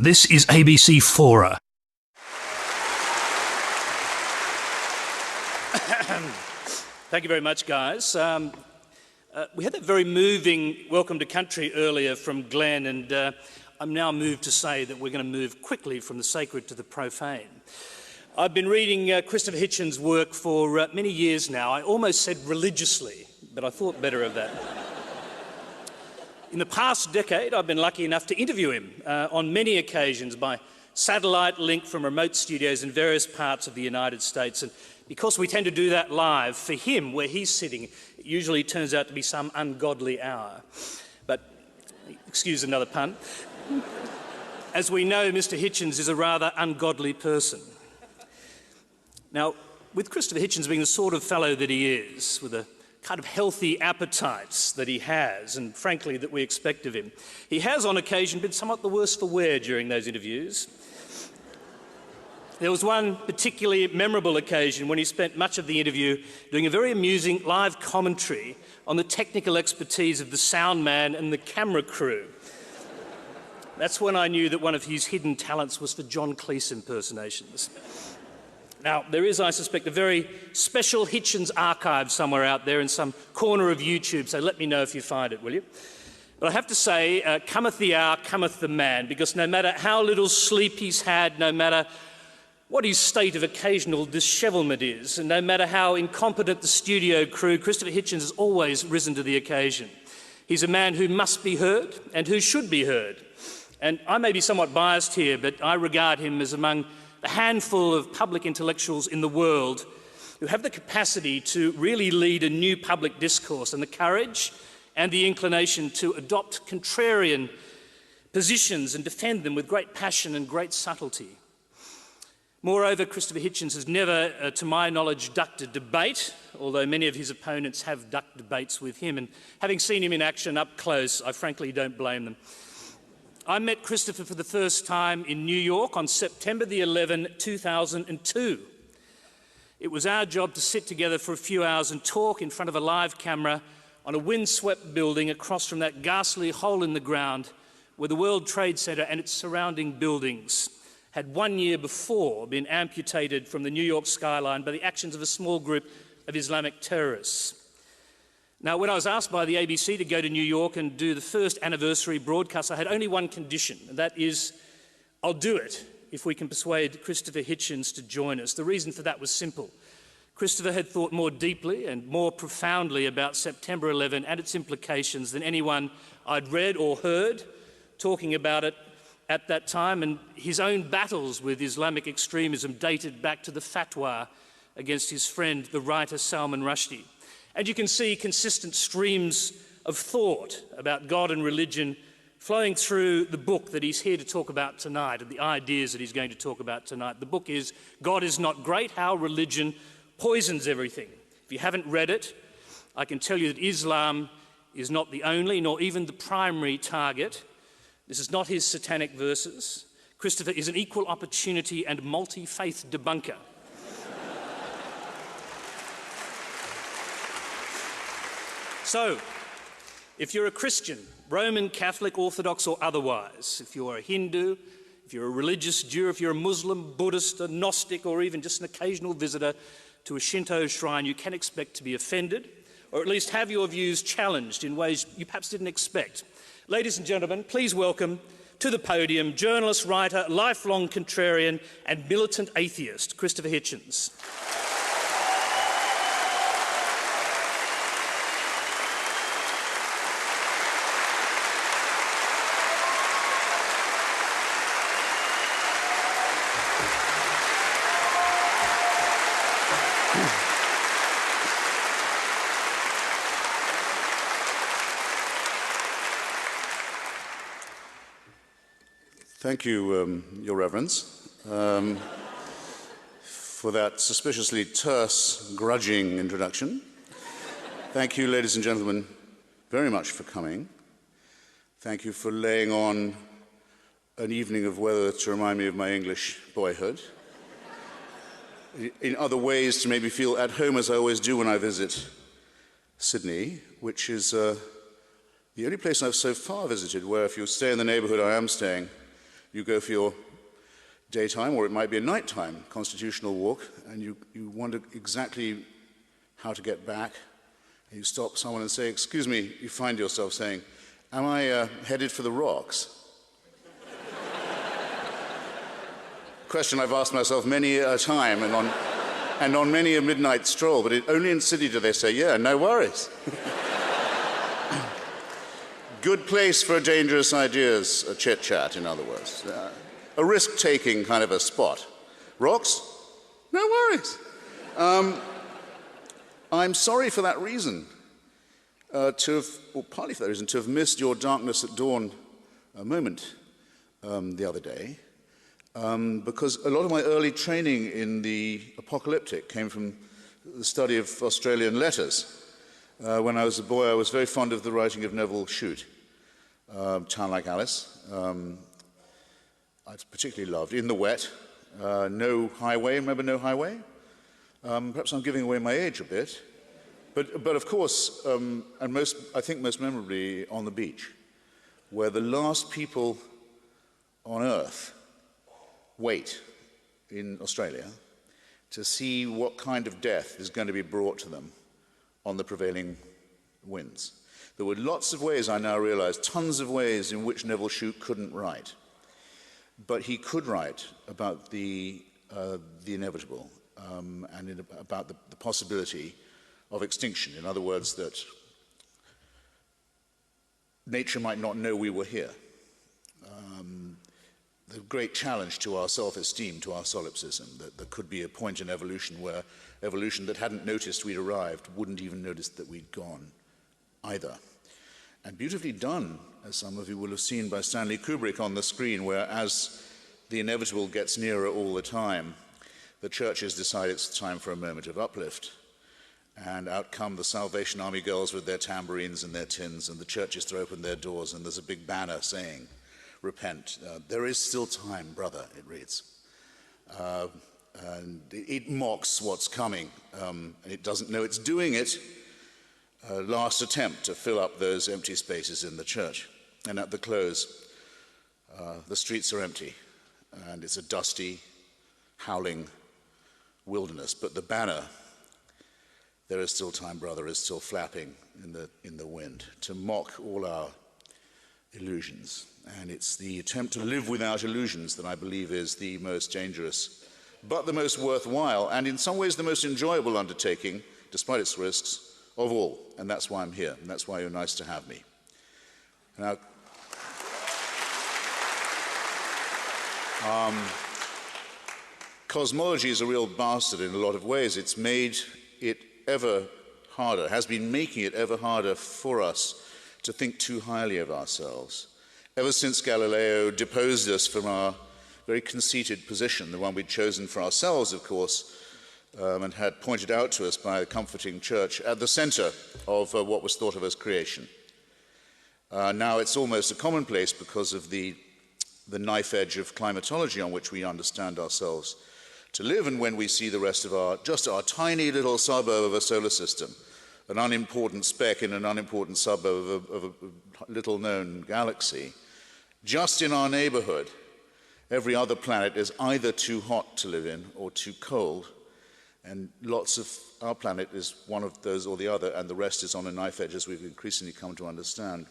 This is ABC Fora. Thank you very much, guys. We had that very moving welcome to country earlier from Glenn, and I'm now moved to say that we're going to move quickly from the sacred to the profane. I've been reading Christopher Hitchens' work for many years now. I almost said religiously, but I thought better of that. In the past decade, I've been lucky enough to interview him on many occasions by satellite link from remote studios in various parts of the United States. And because we tend to do that live, for him, where he's sitting, it usually turns out to be some ungodly hour. But, excuse another pun, as we know, Mr. Hitchens is a rather ungodly person. Now, with Christopher Hitchens being the sort of fellow that he is, with a kind of healthy appetites that he has, and frankly that we expect of him, he has on occasion been somewhat the worse for wear during those interviews. There was one particularly memorable occasion when he spent much of the interview doing a very amusing live commentary on the technical expertise of the sound man and the camera crew. That's when I knew that one of his hidden talents was for John Cleese impersonations. Now, there is, I suspect, a very special Hitchens archive somewhere out there in some corner of YouTube, so let me know if you find it, will you? But I have to say, cometh the hour, cometh the man, because no matter how little sleep he's had, no matter what his state of occasional dishevelment is, and no matter how incompetent the studio crew, Christopher Hitchens has always risen to the occasion. He's a man who must be heard and who should be heard. And I may be somewhat biased here, but I regard him as among the handful of public intellectuals in the world who have the capacity to really lead a new public discourse and the courage and the inclination to adopt contrarian positions and defend them with great passion and great subtlety. Moreover, Christopher Hitchens has never, to my knowledge, ducked a debate, although many of his opponents have ducked debates with him, and having seen him in action up close, I frankly don't blame them. I met Christopher for the first time in New York on September the 11th, 2002. It was our job to sit together for a few hours and talk in front of a live camera on a windswept building across from that ghastly hole in the ground where the World Trade Center and its surrounding buildings had 1 year before been amputated from the New York skyline by the actions of a small group of Islamic terrorists. Now, when I was asked by the ABC to go to New York and do the first anniversary broadcast, I had only one condition, and that is, I'll do it if we can persuade Christopher Hitchens to join us. The reason for that was simple. Christopher had thought more deeply and more profoundly about September 11 and its implications than anyone I'd read or heard talking about it at that time, and his own battles with Islamic extremism dated back to the fatwa against his friend, the writer Salman Rushdie. And you can see consistent streams of thought about God and religion flowing through the book that he's here to talk about tonight and the ideas that he's going to talk about tonight. The book is God is Not Great, How Religion Poisons Everything. If you haven't read it, I can tell you that Islam is not the only nor even the primary target. This is not his satanic verses. Christopher is an equal opportunity and multi-faith debunker. So, if you're a Christian, Roman, Catholic, Orthodox or otherwise, if you're a Hindu, if you're a religious Jew, if you're a Muslim, Buddhist, a Gnostic or even just an occasional visitor to a Shinto shrine, you can expect to be offended or at least have your views challenged in ways you perhaps didn't expect. Ladies and gentlemen, please welcome to the podium journalist, writer, lifelong contrarian and militant atheist, Christopher Hitchens. Thank you, Your Reverence, for that suspiciously terse, grudging introduction. Thank you, ladies and gentlemen, very much for coming. Thank you for laying on an evening of weather to remind me of my English boyhood. In other ways, to make me feel at home, as I always do when I visit Sydney, which is the only place I've so far visited where if you stay in the neighbourhood I am staying, You go for your daytime, or it might be a nighttime constitutional walk, and you wonder exactly how to get back. And you stop someone and say, "Excuse me," you find yourself saying, "Am I headed for the rocks?" Question I've asked myself many a time and on many a midnight stroll, but only in Sydney do they say, "Yeah, no worries." Good place for dangerous ideas, a chit-chat, in other words. A risk-taking kind of a spot. Rocks? No worries. I'm sorry for that reason, partly for that reason, to have missed your darkness at dawn moment the other day, because a lot of my early training in the apocalyptic came from the study of Australian letters. When I was a boy, I was very fond of the writing of Neville Shute, Town Like Alice. I particularly loved In the Wet, No Highway. Remember No Highway? Perhaps I'm giving away my age a bit. But of course, and I think most memorably, On the Beach, where the last people on Earth wait in Australia to see what kind of death is going to be brought to them on the prevailing winds. There were lots of ways, I now realize, tons of ways in which Neville Shute couldn't write. But he could write about the inevitable and about the possibility of extinction. In other words, that nature might not know we were here. The great challenge to our self-esteem, to our solipsism, that there could be a point in evolution where evolution that hadn't noticed we'd arrived wouldn't even notice that we'd gone either. And beautifully done, as some of you will have seen, by Stanley Kubrick on the screen, where as the inevitable gets nearer all the time, the churches decide it's time for a moment of uplift. And out come the Salvation Army girls with their tambourines and their tins, and the churches throw open their doors, and there's a big banner saying, "Repent. There is still time, brother," it reads. And it mocks what's coming, and it doesn't know it's doing it. Last attempt to fill up those empty spaces in the church. And at the close, the streets are empty, and it's a dusty, howling wilderness. But the banner, "There is still time, brother," is still flapping in the wind to mock all our illusions. And it's the attempt to live without illusions that I believe is the most dangerous, but the most worthwhile, and in some ways the most enjoyable undertaking, despite its risks, of all. And that's why I'm here, and that's why you're nice to have me. Now, cosmology is a real bastard in a lot of ways. It's made it ever harder, has been making it ever harder for us to think too highly of ourselves. Ever since Galileo deposed us from our very conceited position, the one we'd chosen for ourselves, of course, and had pointed out to us by the comforting church at the center of what was thought of as creation. Now it's almost a commonplace because of the knife edge of climatology on which we understand ourselves to live, and when we see the rest of our tiny little suburb of a solar system, an unimportant speck in an unimportant suburb of a little-known galaxy, just in our neighborhood, every other planet is either too hot to live in or too cold, and lots of our planet is one of those or the other, and the rest is on a knife edge, as we've increasingly come to understand.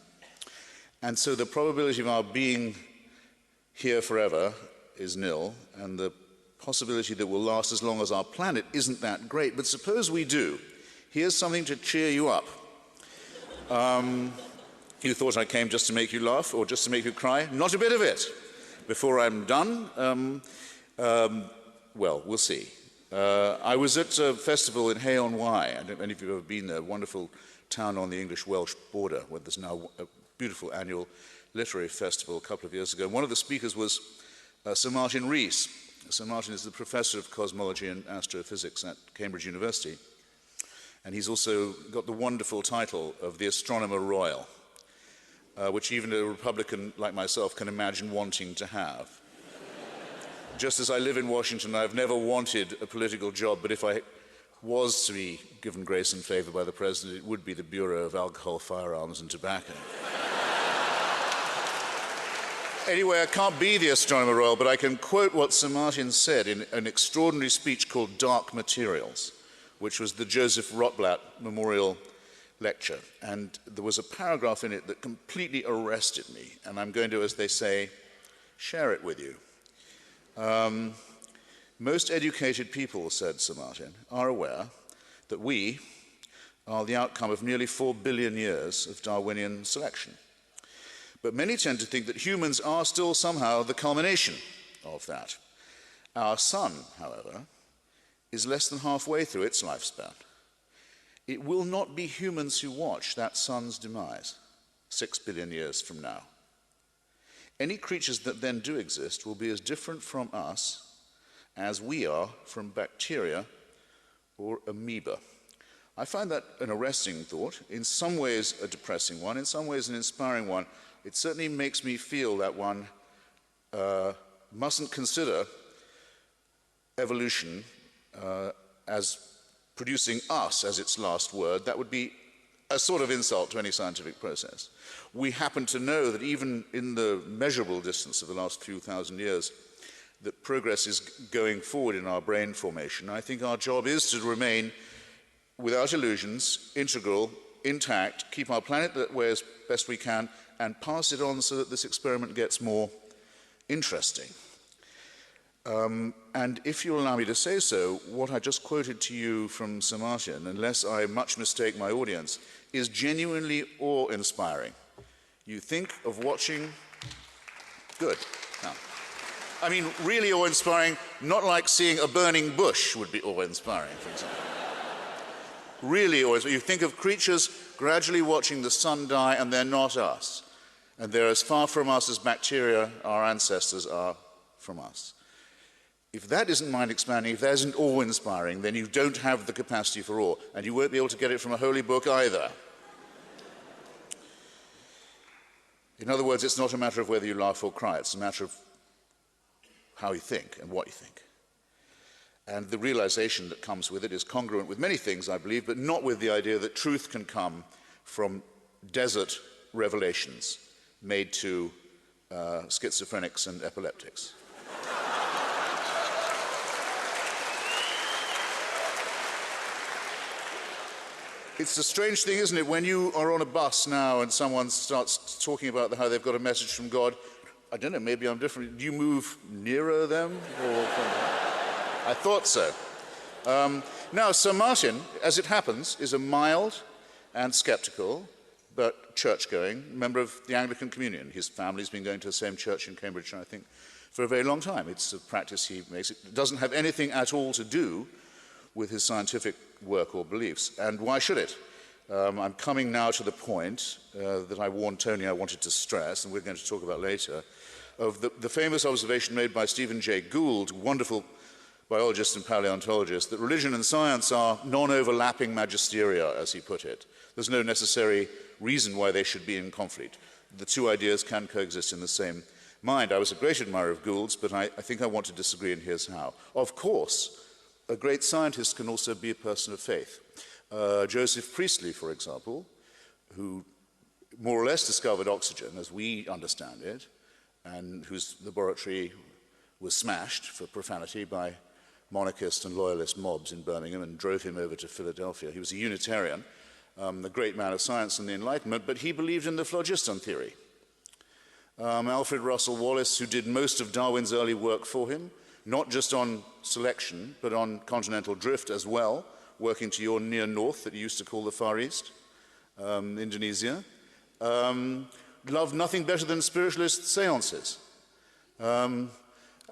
And so the probability of our being here forever is nil, and the possibility that we'll last as long as our planet isn't that great. But suppose we do. Here's something to cheer you up. You thought I came just to make you laugh or just to make you cry? Not a bit of it. Before I'm done, well, we'll see. I was at a festival in Hay-on-Wye. I don't know if you've ever been there, a wonderful town on the English-Welsh border, where there's now a beautiful annual literary festival a couple of years ago. One of the speakers was Sir Martin Rees. Sir Martin is the professor of cosmology and astrophysics at Cambridge University. And he's also got the wonderful title of the Astronomer Royal, which even a Republican like myself can imagine wanting to have. Just as I live in Washington, I've never wanted a political job, but if I was to be given grace and favor by the president, it would be the Bureau of Alcohol, Firearms and Tobacco. Anyway, I can't be the Astronomer Royal, but I can quote what Sir Martin said in an extraordinary speech called Dark Materials, which was the Joseph Rotblat Memorial Lecture. And there was a paragraph in it that completely arrested me, and I'm going to, as they say, share it with you. Most educated people, said Sir Martin, are aware that we are the outcome of nearly 4 billion years of Darwinian selection. But many tend to think that humans are still somehow the culmination of that. Our sun, however, is less than halfway through its lifespan. It will not be humans who watch that sun's demise 6 billion years from now. Any creatures that then do exist will be as different from us as we are from bacteria or amoeba. I find that an arresting thought, in some ways a depressing one, in some ways an inspiring one. It certainly makes me feel that one mustn't consider evolution as producing us as its last word. That would be a sort of insult to any scientific process. We happen to know that even in the measurable distance of the last few thousand years, that progress is going forward in our brain formation. I think our job is to remain, without illusions, integral, intact, keep our planet that way as best we can, and pass it on so that this experiment gets more interesting. And if you'll allow me to say so, what I just quoted to you from Sir Martin, unless I much mistake my audience, is genuinely awe-inspiring. You think of watching... Good. Now, I mean, really awe-inspiring, not like seeing a burning bush would be awe-inspiring, for example. Really awe-inspiring. You think of creatures gradually watching the sun die, and they're not us. And they're as far from us as bacteria, our ancestors, are from us. If that isn't mind-expanding, if that isn't awe-inspiring, then you don't have the capacity for awe, and you won't be able to get it from a holy book either. In other words, it's not a matter of whether you laugh or cry, it's a matter of how you think and what you think. And the realization that comes with it is congruent with many things, I believe, but not with the idea that truth can come from desert revelations made to schizophrenics and epileptics. It's a strange thing, isn't it, when you are on a bus now and someone starts talking about how they've got a message from God. I don't know, maybe I'm different. Do you move nearer them? I thought so. Now, Sir Martin, as it happens, is a mild and skeptical, but church-going member of the Anglican Communion. His family's been going to the same church in Cambridge, I think, for a very long time. It's a practice he makes. It doesn't have anything at all to do with his scientific work or beliefs. And why should it? I'm coming now to the point that I warned Tony I wanted to stress, and we're going to talk about later, of the famous observation made by Stephen Jay Gould, wonderful biologist and paleontologist, that religion and science are non-overlapping magisteria, as he put it. There's no necessary reason why they should be in conflict. The two ideas can coexist in the same mind. I was a great admirer of Gould's, but I think I want to disagree, and here's how. Of course, a great scientist can also be a person of faith. Joseph Priestley, for example, who more or less discovered oxygen as we understand it, and whose laboratory was smashed for profanity by monarchist and loyalist mobs in Birmingham and drove him over to Philadelphia. He was a Unitarian, a great man of science and the Enlightenment, but he believed in the phlogiston theory. Alfred Russel Wallace, who did most of Darwin's early work for him, not just on selection, but on continental drift as well, working to your near north that you used to call the Far East, Indonesia, loved nothing better than spiritualist seances.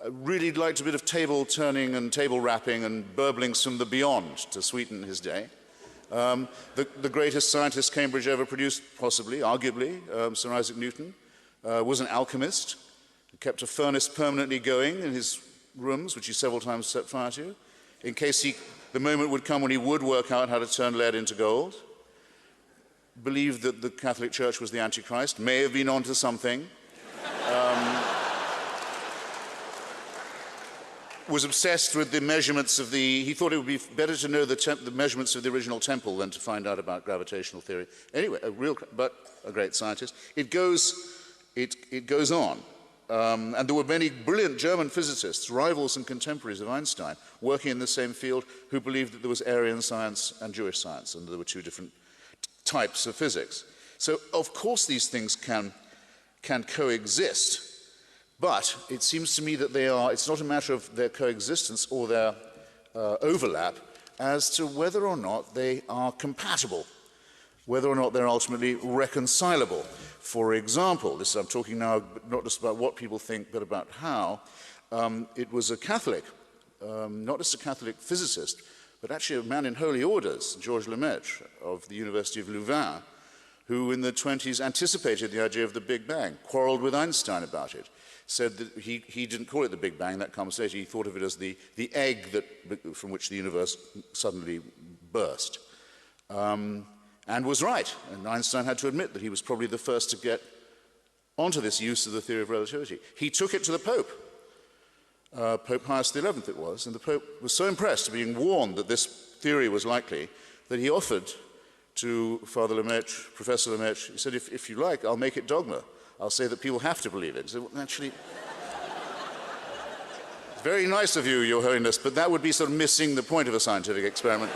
Really liked a bit of table turning and table rapping and burblings from the beyond to sweeten his day. The greatest scientist Cambridge ever produced, possibly, arguably, Sir Isaac Newton, was an alchemist, kept a furnace permanently going in his rooms, which he several times set fire to, in case the moment would come when he would work out how to turn lead into gold. Believed that the Catholic Church was the Antichrist, may have been onto something. Was obsessed with the measurements of he thought it would be better to know the measurements of the original temple than to find out about gravitational theory. Anyway, but a great scientist. It goes on. and there were many brilliant German physicists, rivals and contemporaries of Einstein, working in the same field, who believed that there was Aryan science and Jewish science, and there were two different types of physics. So, of course, these things can coexist, but it seems to me that it's not a matter of their coexistence or their overlap as to whether or not they are compatible, whether or not they're ultimately reconcilable. For example, I'm talking now not just about what people think, but about how. It was a Catholic, not just a Catholic physicist, but actually a man in holy orders, Georges Lemaitre of the University of Louvain, who in the 20s anticipated the idea of the Big Bang, quarreled with Einstein about it, said that he didn't call it the Big Bang, that comes later, he thought of it as the egg from which the universe suddenly burst. And was right, and Einstein had to admit that he was probably the first to get onto this use of the theory of relativity. He took it to the Pope, Pope Pius XI it was, and the Pope was so impressed, being warned that this theory was likely, that he offered to Father Lemaitre, Professor Lemaitre, he said, if you like, I'll make it dogma. I'll say that people have to believe it. He said, well, actually, it's very nice of you, Your Holiness, but that would be sort of missing the point of a scientific experiment.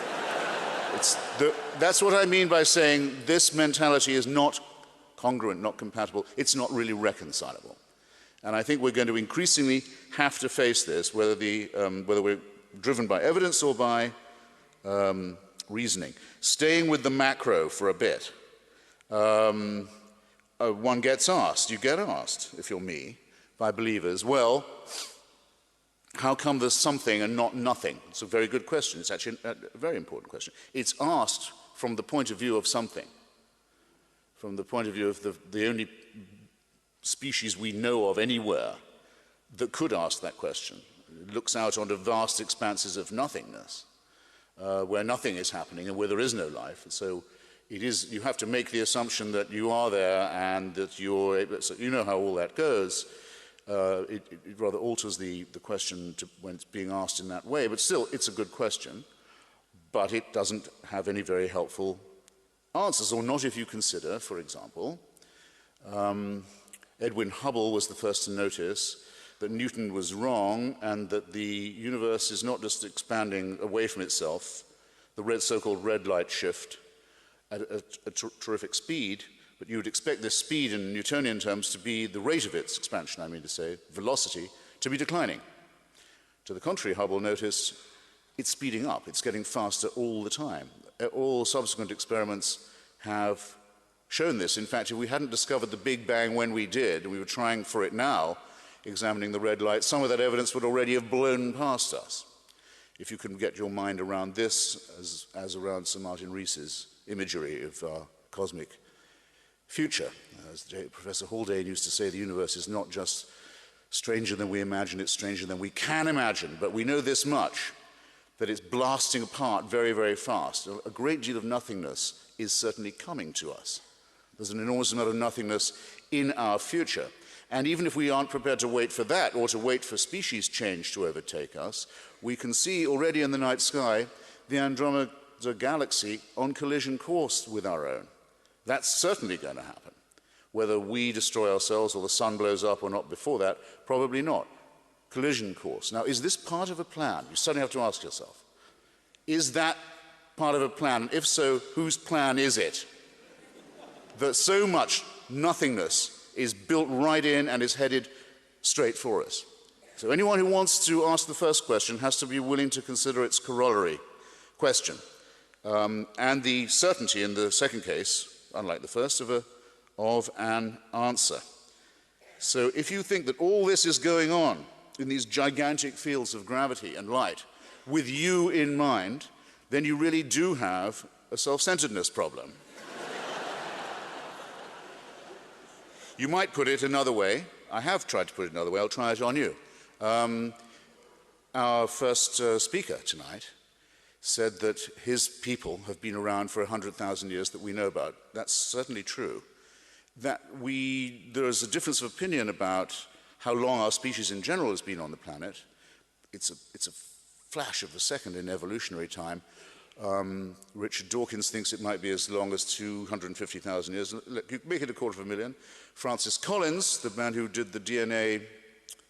That's what I mean by saying this mentality is not congruent, not compatible. It's not really reconcilable. And I think we're going to increasingly have to face this, whether we're driven by evidence or by reasoning. Staying with the macro for a bit, one gets asked, you get asked, if you're me, by believers, well, how come there's something and not nothing? It's a very good question. It's actually a very important question. It's asked from the point of view of something, from the point of view of the only species we know of anywhere that could ask that question. It looks out onto vast expanses of nothingness, where nothing is happening and where there is no life. And so you have to make the assumption that you are there and that you're able, so you know how all that goes. It rather alters the question when it's being asked in that way, but still, it's a good question, but it doesn't have any very helpful answers, or not if you consider, for example, Edwin Hubble was the first to notice that Newton was wrong and that the universe is not just expanding away from itself, the so-called red light shift at a terrific speed, but you would expect this speed in Newtonian terms to be the rate of its expansion, I mean to say, velocity, to be declining. To the contrary, Hubble noticed it's speeding up, it's getting faster all the time. All subsequent experiments have shown this. In fact, if we hadn't discovered the Big Bang when we did, and we were trying for it now, examining the red light, some of that evidence would already have blown past us. If you can get your mind around this, as around Sir Martin Rees's imagery of our cosmic future. As Professor Haldane used to say, the universe is not just stranger than we imagine, it's stranger than we can imagine. But we know this much, that it's blasting apart very, very fast. A great deal of nothingness is certainly coming to us. There's an enormous amount of nothingness in our future. And even if we aren't prepared to wait for that, or to wait for species change to overtake us, we can see already in the night sky the Andromeda galaxy on collision course with our own. That's certainly going to happen. Whether we destroy ourselves or the sun blows up or not before that, probably not. Collision course. Now, is this part of a plan? You suddenly have to ask yourself, is that part of a plan? If so, whose plan is it? That so much nothingness is built right in and is headed straight for us. So anyone who wants to ask the first question has to be willing to consider its corollary question. And the certainty in the second case, unlike the first, of an answer. So if you think that all this is going on in these gigantic fields of gravity and light with you in mind, then you really do have a self-centeredness problem. You might put it another way. I have tried to put it another way. I'll try it on you. Our first speaker tonight said that his people have been around for 100,000 years that we know about. That's certainly true. There is a difference of opinion about how long our species in general has been on the planet. It's a flash of a second in evolutionary time. Richard Dawkins thinks it might be as long as 250,000 years. Look, you make it 250,000. Francis Collins, the man who did the DNA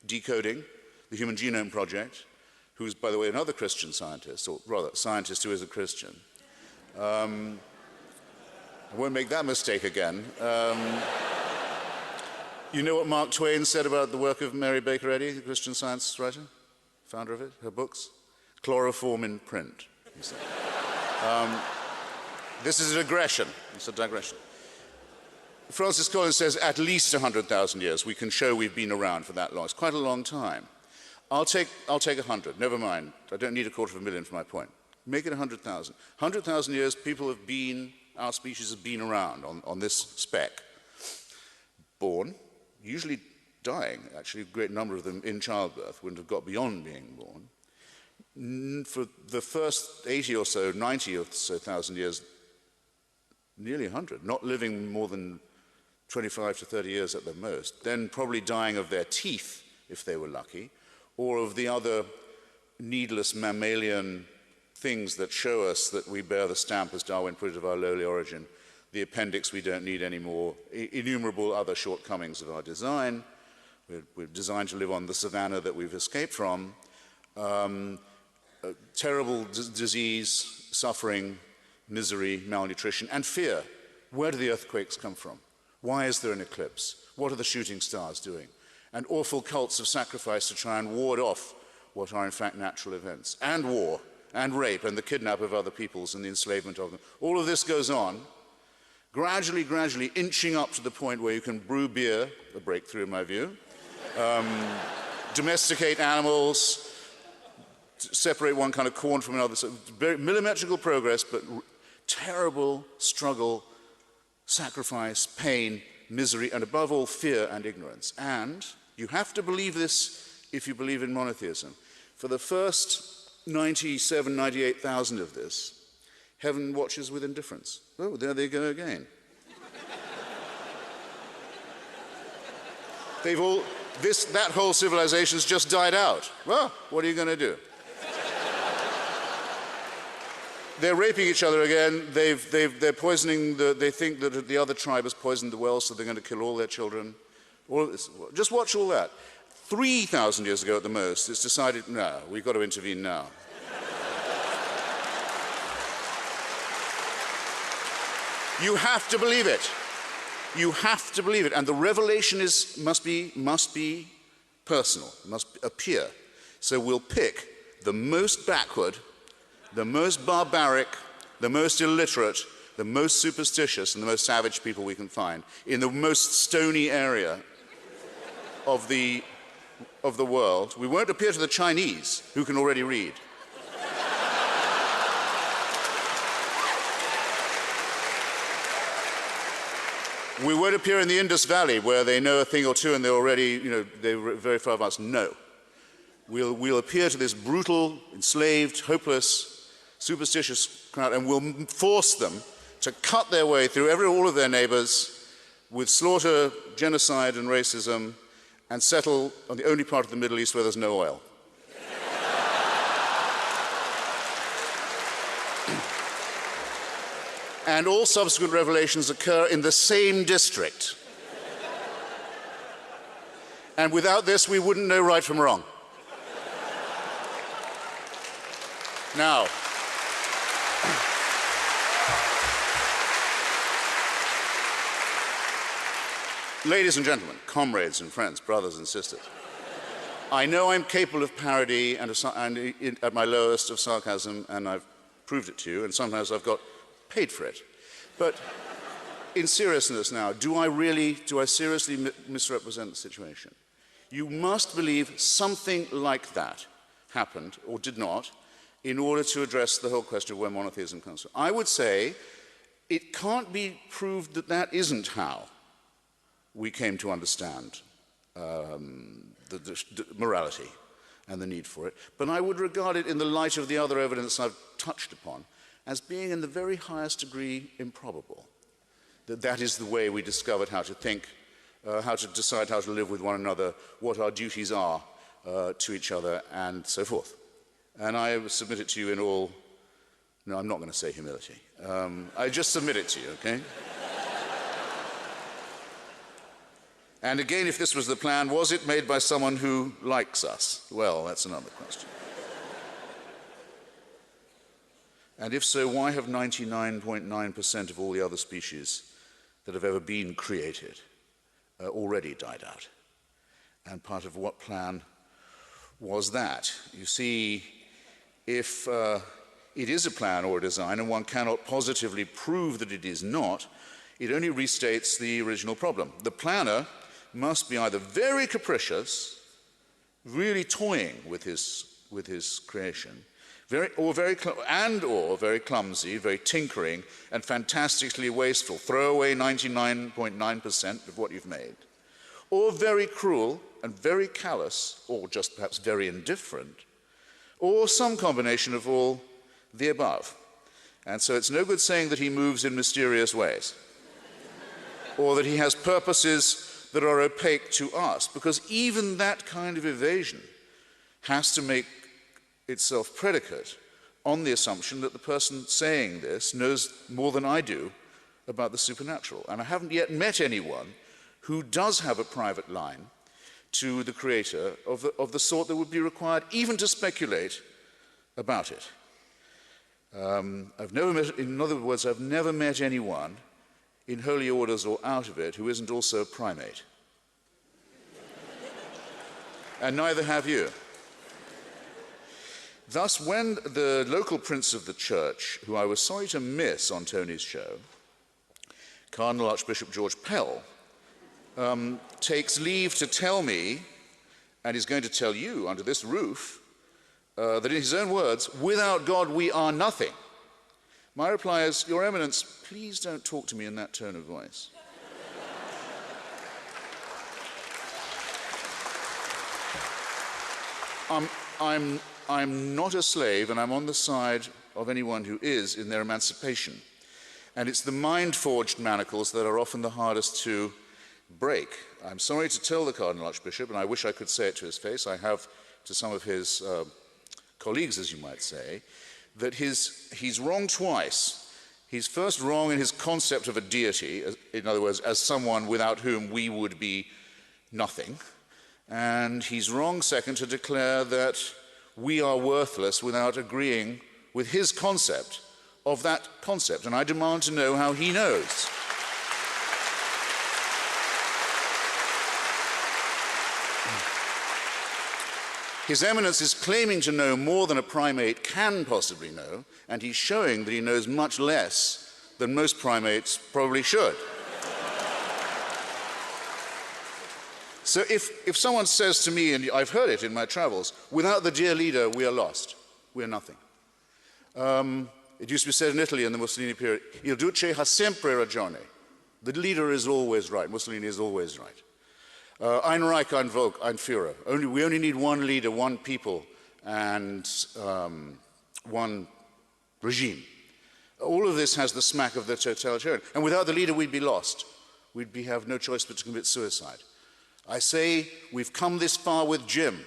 decoding, the Human Genome Project, who's, by the way, another Christian scientist, or rather, a scientist who is a Christian. I won't make that mistake again. You know what Mark Twain said about the work of Mary Baker Eddy, the Christian Science writer, founder of it, her books? Chloroform in print, he said. This is a digression. It's a digression. Francis Collins says at least 100,000 years. We can show we've been around for that long. It's quite a long time. I'll take 100. Never mind. I don't need 250,000 for my point. Make it 100,000. 100,000 years, people have been, our species have been around on this speck. Born, usually dying. Actually, a great number of them in childbirth wouldn't have got beyond being born. For the first 80 or so, 90 or so thousand years, nearly 100, not living more than 25 to 30 years at the most, then probably dying of their teeth, if they were lucky, or of the other needless mammalian things that show us that we bear the stamp, as Darwin put it, of our lowly origin, the appendix we don't need anymore, innumerable other shortcomings of our design. We're designed to live on the savanna that we've escaped from. Terrible disease, suffering, misery, malnutrition, and fear. Where do the earthquakes come from? Why is there an eclipse? What are the shooting stars doing? And awful cults of sacrifice to try and ward off what are in fact natural events. And war, and rape, and the kidnap of other peoples and the enslavement of them. All of this goes on, gradually inching up to the point where you can brew beer, a breakthrough in my view, domesticate animals, separate one kind of corn from another. So very millimetrical progress, but terrible struggle, sacrifice, pain, misery, and above all, fear and ignorance. And you have to believe this if you believe in monotheism. For the first 97, 98,000 of this, heaven watches with indifference. Oh, there they go again. That whole civilization's just died out. Well, what are you going to do? They're raping each other again. They're poisoning. They think that the other tribe has poisoned the well, so they're going to kill all their children. All of this. Just watch all that. 3,000 years ago at the most, it's decided, no, we've got to intervene now. You have to believe it. You have to believe it. And the revelation must be personal, must appear. So we'll pick the most backward, the most barbaric, the most illiterate, the most superstitious, and the most savage people we can find in the most stony area of the world. We won't appear to the Chinese, who can already read. We won't appear in the Indus Valley, where they know a thing or two and they're already, they're very far advanced. No. We'll appear to this brutal, enslaved, hopeless, superstitious crowd, and we'll force them to cut their way through all of their neighbors with slaughter, genocide, and racism, and settle on the only part of the Middle East where there's no oil. And all subsequent revelations occur in the same district. And without this, we wouldn't know right from wrong. Now, ladies and gentlemen, comrades and friends, brothers and sisters, I know I'm capable of parody and at my lowest of sarcasm, and I've proved it to you, and sometimes I've got paid for it. But in seriousness now, do I seriously misrepresent the situation? You must believe something like that happened, or did not, in order to address the whole question of where monotheism comes from. I would say it can't be proved that that isn't how we came to understand the morality and the need for it. But I would regard it in the light of the other evidence I've touched upon as being in the very highest degree improbable. That is the way we discovered how to think, how to decide how to live with one another, what our duties are to each other, and so forth. And I submit it to you in all No, I'm not going to say humility. I just submit it to you, okay? And again, if this was the plan, was it made by someone who likes us? Well, that's another question. And if so, why have 99.9% of all the other species that have ever been created already died out? And part of what plan was that? You see, if it is a plan or a design, and one cannot positively prove that it is not, it only restates the original problem. The planner must be either very capricious, really toying with his creation, or very clumsy, very tinkering, and fantastically wasteful. Throw away 99.9% of what you've made. Or very cruel and very callous, or just perhaps very indifferent, or some combination of all the above. And so it's no good saying that he moves in mysterious ways, or that he has purposes that are opaque to us, because even that kind of evasion has to make itself predicate on the assumption that the person saying this knows more than I do about the supernatural. And I haven't yet met anyone who does have a private line to the Creator of the sort that would be required even to speculate about it. In other words, I've never met anyone in holy orders or out of it who isn't also a primate. And neither have you. Thus, when the local prince of the church, who I was sorry to miss on Tony's show, Cardinal Archbishop George Pell, takes leave to tell me, and is going to tell you under this roof, that in his own words, without God we are nothing. My reply is, Your Eminence, please don't talk to me in that tone of voice. I'm not a slave, and I'm on the side of anyone who is in their emancipation. And it's the mind-forged manacles that are often the hardest to break. I'm sorry to tell the Cardinal Archbishop, and I wish I could say it to his face, I have to some of his colleagues, as you might say, that he's wrong twice. He's first wrong in his concept of a deity, in other words, as someone without whom we would be nothing. And he's wrong, second, to declare that we are worthless without agreeing with his concept of that concept. And I demand to know how he knows. His Eminence is claiming to know more than a primate can possibly know, and he's showing that he knows much less than most primates probably should. So if someone says to me, and I've heard it in my travels, without the dear leader, we are lost. We are nothing. It used to be said in Italy in the Mussolini period, il duce ha sempre ragione. The leader is always right. Mussolini is always right. Ein Reich, ein Volk, ein Führer. We only need one leader, one people, and one regime. All of this has the smack of the totalitarian. And without the leader, we'd be lost. We'd have no choice but to commit suicide. I say, we've come this far with Jim.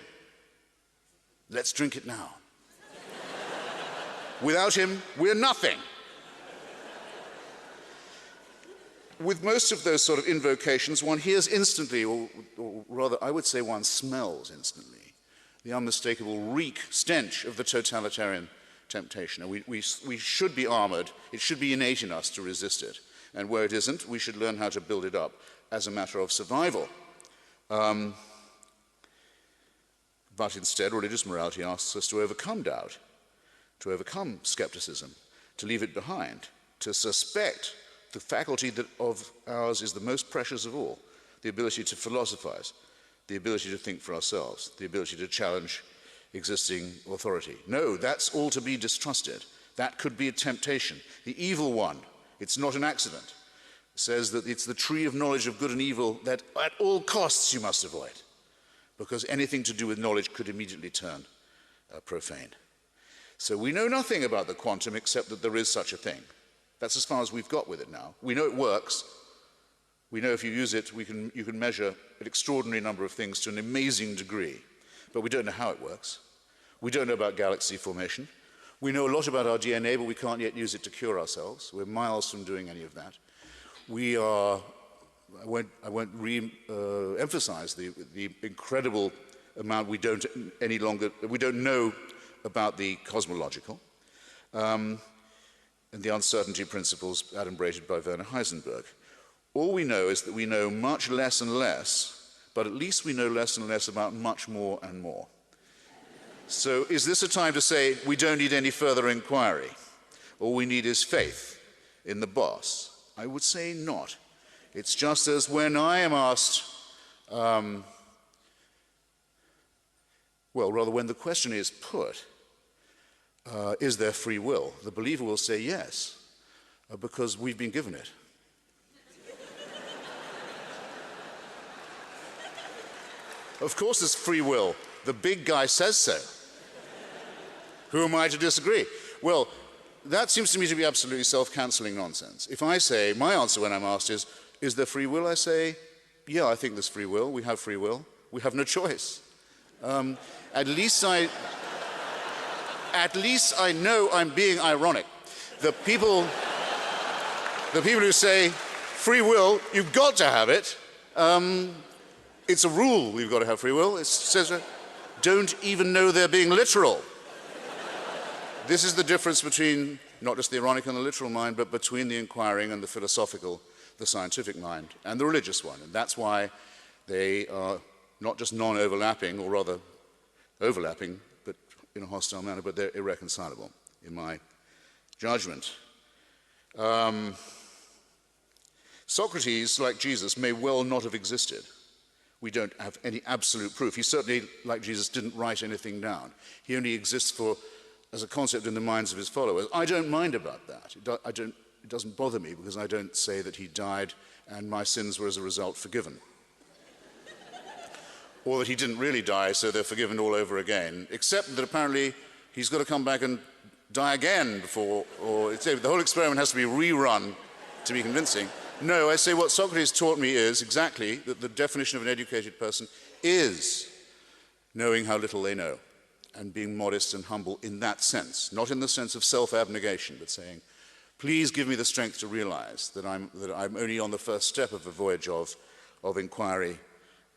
Let's drink it now. Without him, we're nothing. With most of those sort of invocations, one hears instantly, or rather, I would say one smells instantly, the unmistakable reek, stench of the totalitarian temptation. And we should be armored. It should be innate in us to resist it. And where it isn't, we should learn how to build it up as a matter of survival. But instead, religious morality asks us to overcome doubt, to overcome skepticism, to leave it behind, to suspect the faculty that of ours is the most precious of all, the ability to philosophize, the ability to think for ourselves, the ability to challenge existing authority. No, that's all to be distrusted. That could be a temptation. The evil one, it's not an accident, says that it's the tree of knowledge of good and evil that at all costs you must avoid, because anything to do with knowledge could immediately turn profane. So we know nothing about the quantum except that there is such a thing. That's as far as we've got with it now. We know it works. We know if you use it, you can measure an extraordinary number of things to an amazing degree, but we don't know how it works. We don't know about galaxy formation. We know a lot about our DNA, but we can't yet use it to cure ourselves. We're miles from doing any of that. We are, I won't re-emphasize the incredible amount we don't know about the cosmological, and the uncertainty principles adumbrated by Werner Heisenberg. All we know is that we know much less and less, but at least we know less and less about much more and more. So is this a time to say we don't need any further inquiry? All we need is faith in the boss? I would say not. It's just as when I am asked, when the question is put, is there free will? The believer will say yes, because we've been given it. Of course there's free will. The big guy says so. Who am I to disagree? Well, that seems to me to be absolutely self-cancelling nonsense. If I say, my answer when I'm asked is there free will? I say, yeah, I think there's free will. We have free will. We have no choice. At least I know I'm being ironic. The people who say, free will, you've got to have it, it's a rule we've got to have free will. It says, don't even know they're being literal. This is the difference between not just the ironic and the literal mind, but between the inquiring and the philosophical, the scientific mind, and the religious one. And that's why they are not just non-overlapping, or rather overlapping, but in a hostile manner, but they're irreconcilable, in my judgment. Socrates, like Jesus, may well not have existed. We don't have any absolute proof. He certainly, like Jesus, didn't write anything down. He only exists as a concept in the minds of his followers. I don't mind about that. It doesn't bother me, because I don't say that he died and my sins were as a result forgiven. Or that he didn't really die, so they're forgiven all over again, except that apparently he's got to come back and die again before, the whole experiment has to be rerun to be convincing. No, I say what Socrates taught me is exactly that the definition of an educated person is knowing how little they know and being modest and humble in that sense, not in the sense of self-abnegation, but saying, please give me the strength to realize that I'm only on the first step of a voyage of inquiry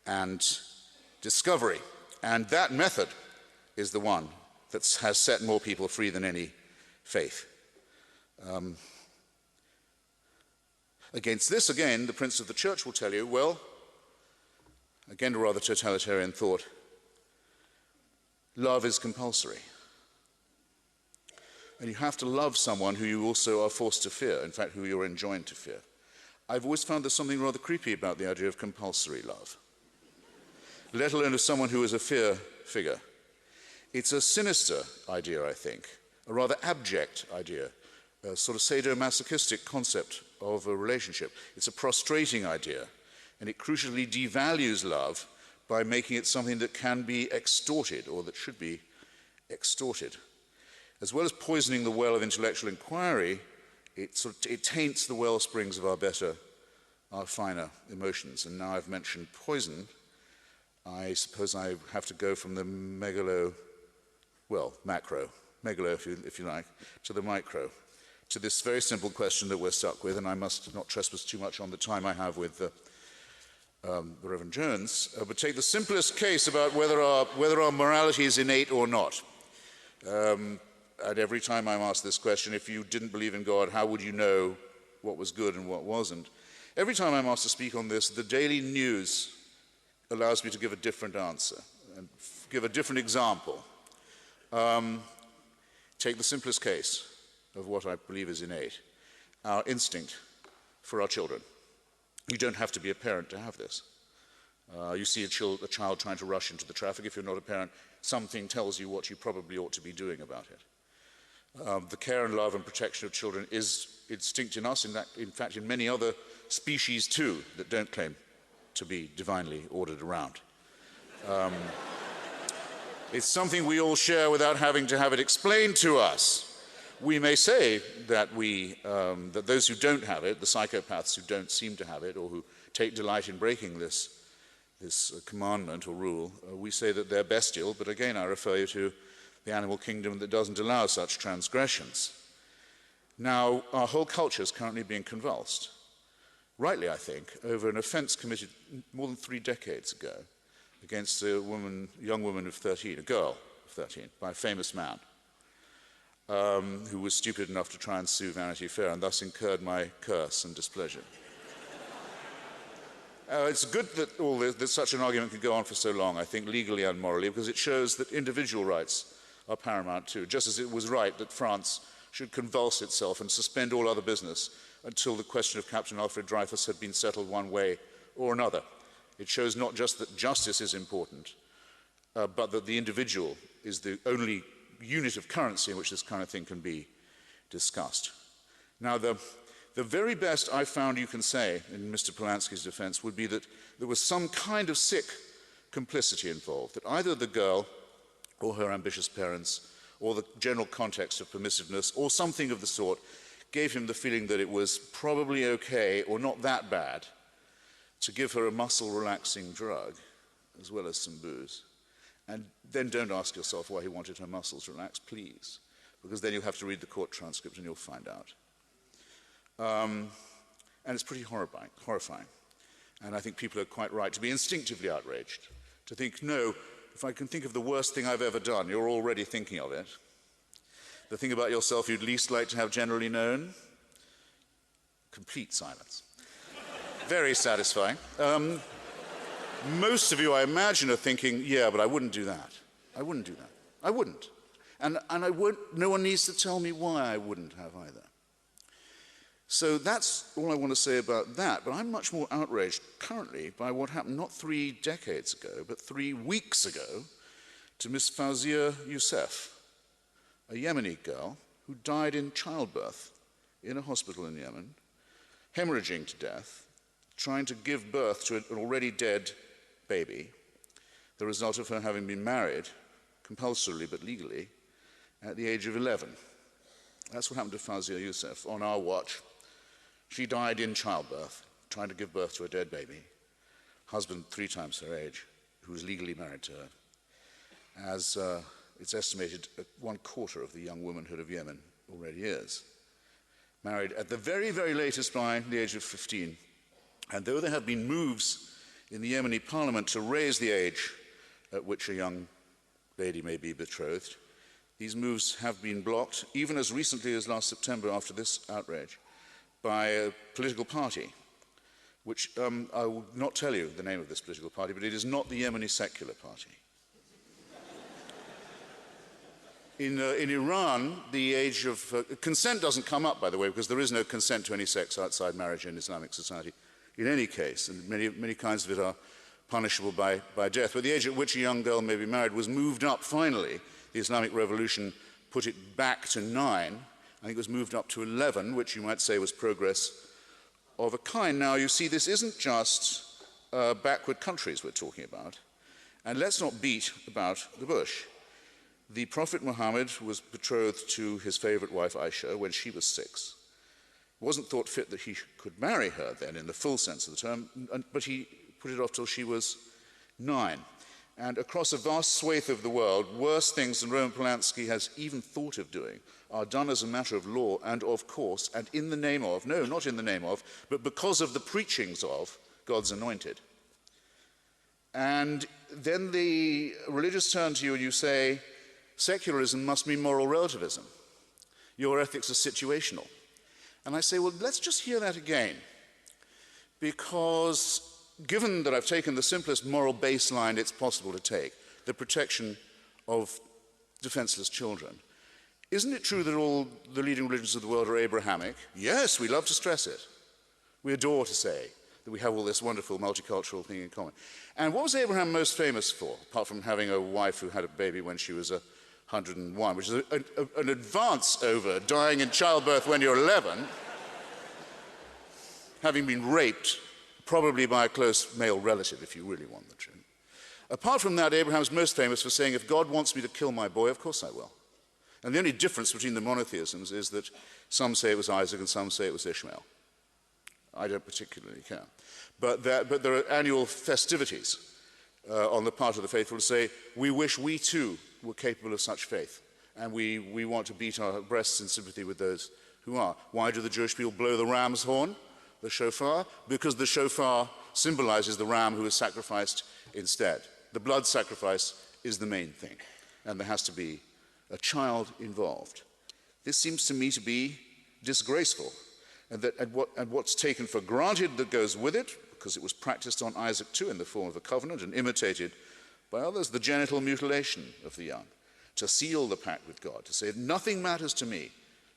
and discovery. And that method is the one that has set more people free than any faith. Against this, again, the Prince of the Church will tell you, well, again, a rather totalitarian thought, love is compulsory. And you have to love someone who you also are forced to fear, in fact, who you're enjoined to fear. I've always found there's something rather creepy about the idea of compulsory love, let alone of someone who is a fear figure. It's a sinister idea, I think, a rather abject idea, a sort of sadomasochistic concept of a relationship. It's a prostrating idea, and it crucially devalues love by making it something that can be extorted, or that should be extorted. As well as poisoning the well of intellectual inquiry, it taints the well springs of our finer emotions. And now I've mentioned poison, I suppose I have to go from the macro, if you like, to the micro, to this very simple question that we're stuck with, and I must not trespass too much on the time I have with the Reverend Jones, but take the simplest case about whether our morality is innate or not. And every time I'm asked this question, if you didn't believe in God, how would you know what was good and what wasn't? Every time I'm asked to speak on this, the Daily News allows me to give a different answer and give a different example. Take the simplest case of what I believe is innate, our instinct for our children. You don't have to be a parent to have this. You see a child trying to rush into the traffic. If you're not a parent, something tells you what you probably ought to be doing about it. The care and love and protection of children is instinct in us, in fact in many other species too that don't claim to be divinely ordered around. It's something we all share without having to have it explained to us. We may say that that those who don't have it, the psychopaths who don't seem to have it, or who take delight in breaking this commandment or rule, we say that they're bestial, but again I refer you to the animal kingdom that doesn't allow such transgressions. Now, our whole culture is currently being convulsed, rightly, I think, over an offense committed more than 3 decades ago against a young woman of 13, a girl of 13, by a famous man who was stupid enough to try and sue Vanity Fair and thus incurred my curse and displeasure. It's good that such an argument could go on for so long, I think, legally and morally, because it shows that individual rights are paramount too, just as it was right that France should convulse itself and suspend all other business until the question of Captain Alfred Dreyfus had been settled one way or another. It shows not just that justice is important, but that the individual is the only unit of currency in which this kind of thing can be discussed. Now, the very best I found you can say in Mr. Polanski's defense would be that there was some kind of sick complicity involved, that either the girl or her ambitious parents or the general context of permissiveness or something of the sort gave him the feeling that it was probably okay or not that bad to give her a muscle-relaxing drug as well as some booze. And then don't ask yourself why he wanted her muscles relaxed, please, because then you'll have to read the court transcript and you'll find out. And it's pretty horrifying. And I think people are quite right to be instinctively outraged, to think, no, if I can think of the worst thing I've ever done, you're already thinking of it. The thing about yourself you'd least like to have generally known? Complete silence. Very satisfying. Most of you, I imagine, are thinking, yeah, but I wouldn't do that. I wouldn't do that. I wouldn't. And no one needs to tell me why I wouldn't have either. So that's all I want to say about that. But I'm much more outraged currently by what happened not 3 decades ago, but 3 weeks ago to Miss Fawzia Youssef, a Yemeni girl who died in childbirth in a hospital in Yemen, hemorrhaging to death, trying to give birth to an already dead baby, the result of her having been married, compulsorily but legally, at the age of 11. That's what happened to Fawzia Youssef on our watch. She died in childbirth, trying to give birth to a dead baby. Husband 3 times her age, who was legally married to her, as it's estimated 1/4 of the young womanhood of Yemen already is. Married at the very, very latest by the age of 15. And though there have been moves in the Yemeni parliament to raise the age at which a young lady may be betrothed, these moves have been blocked, even as recently as last September after this outrage, by a political party, which I will not tell you the name of this political party, but it is not the Yemeni Secular Party. In Iran, the age of consent doesn't come up, by the way, because there is no consent to any sex outside marriage in Islamic society. In any case, and many kinds of it are punishable by death. But the age at which a young girl may be married was moved up finally. The Islamic Revolution put it back to 9. I think it was moved up to 11, which you might say was progress of a kind. Now, you see, this isn't just backward countries we're talking about. And let's not beat about the bush. The Prophet Muhammad was betrothed to his favorite wife, Aisha, when she was 6. It wasn't thought fit that he could marry her then in the full sense of the term, but he put it off till she was 9. And across a vast swathe of the world, worse things than Roman Polanski has even thought of doing are done as a matter of law and of course, and in the name of, no, not in the name of, but because of the preachings of God's anointed. And then the religious turn to you and you say, secularism must mean moral relativism. Your ethics are situational. And I say, well, let's just hear that again. Because given that I've taken the simplest moral baseline it's possible to take, the protection of defenseless children, isn't it true that all the leading religions of the world are Abrahamic? Yes, we love to stress it. We adore to say that we have all this wonderful multicultural thing in common. And what was Abraham most famous for, apart from having a wife who had a baby when she was 101, which is an advance over dying in childbirth when you're 11, having been raped, probably by a close male relative, if you really want the truth. Apart from that, Abraham's most famous for saying, if God wants me to kill my boy, of course I will. And the only difference between the monotheisms is that some say it was Isaac and some say it was Ishmael. I don't particularly care. But there are annual festivities on the part of the faithful to say, we wish we too were capable of such faith, and we want to beat our breasts in sympathy with those who are. Why do the Jewish people blow the ram's horn, the shofar? Because the shofar symbolizes the ram who is sacrificed instead. The blood sacrifice is the main thing, and there has to be a child involved. This seems to me to be disgraceful, and what's taken for granted that goes with it, because it was practiced on Isaac too in the form of a covenant and imitated by others, the genital mutilation of the young, to seal the pact with God, to say, nothing matters to me,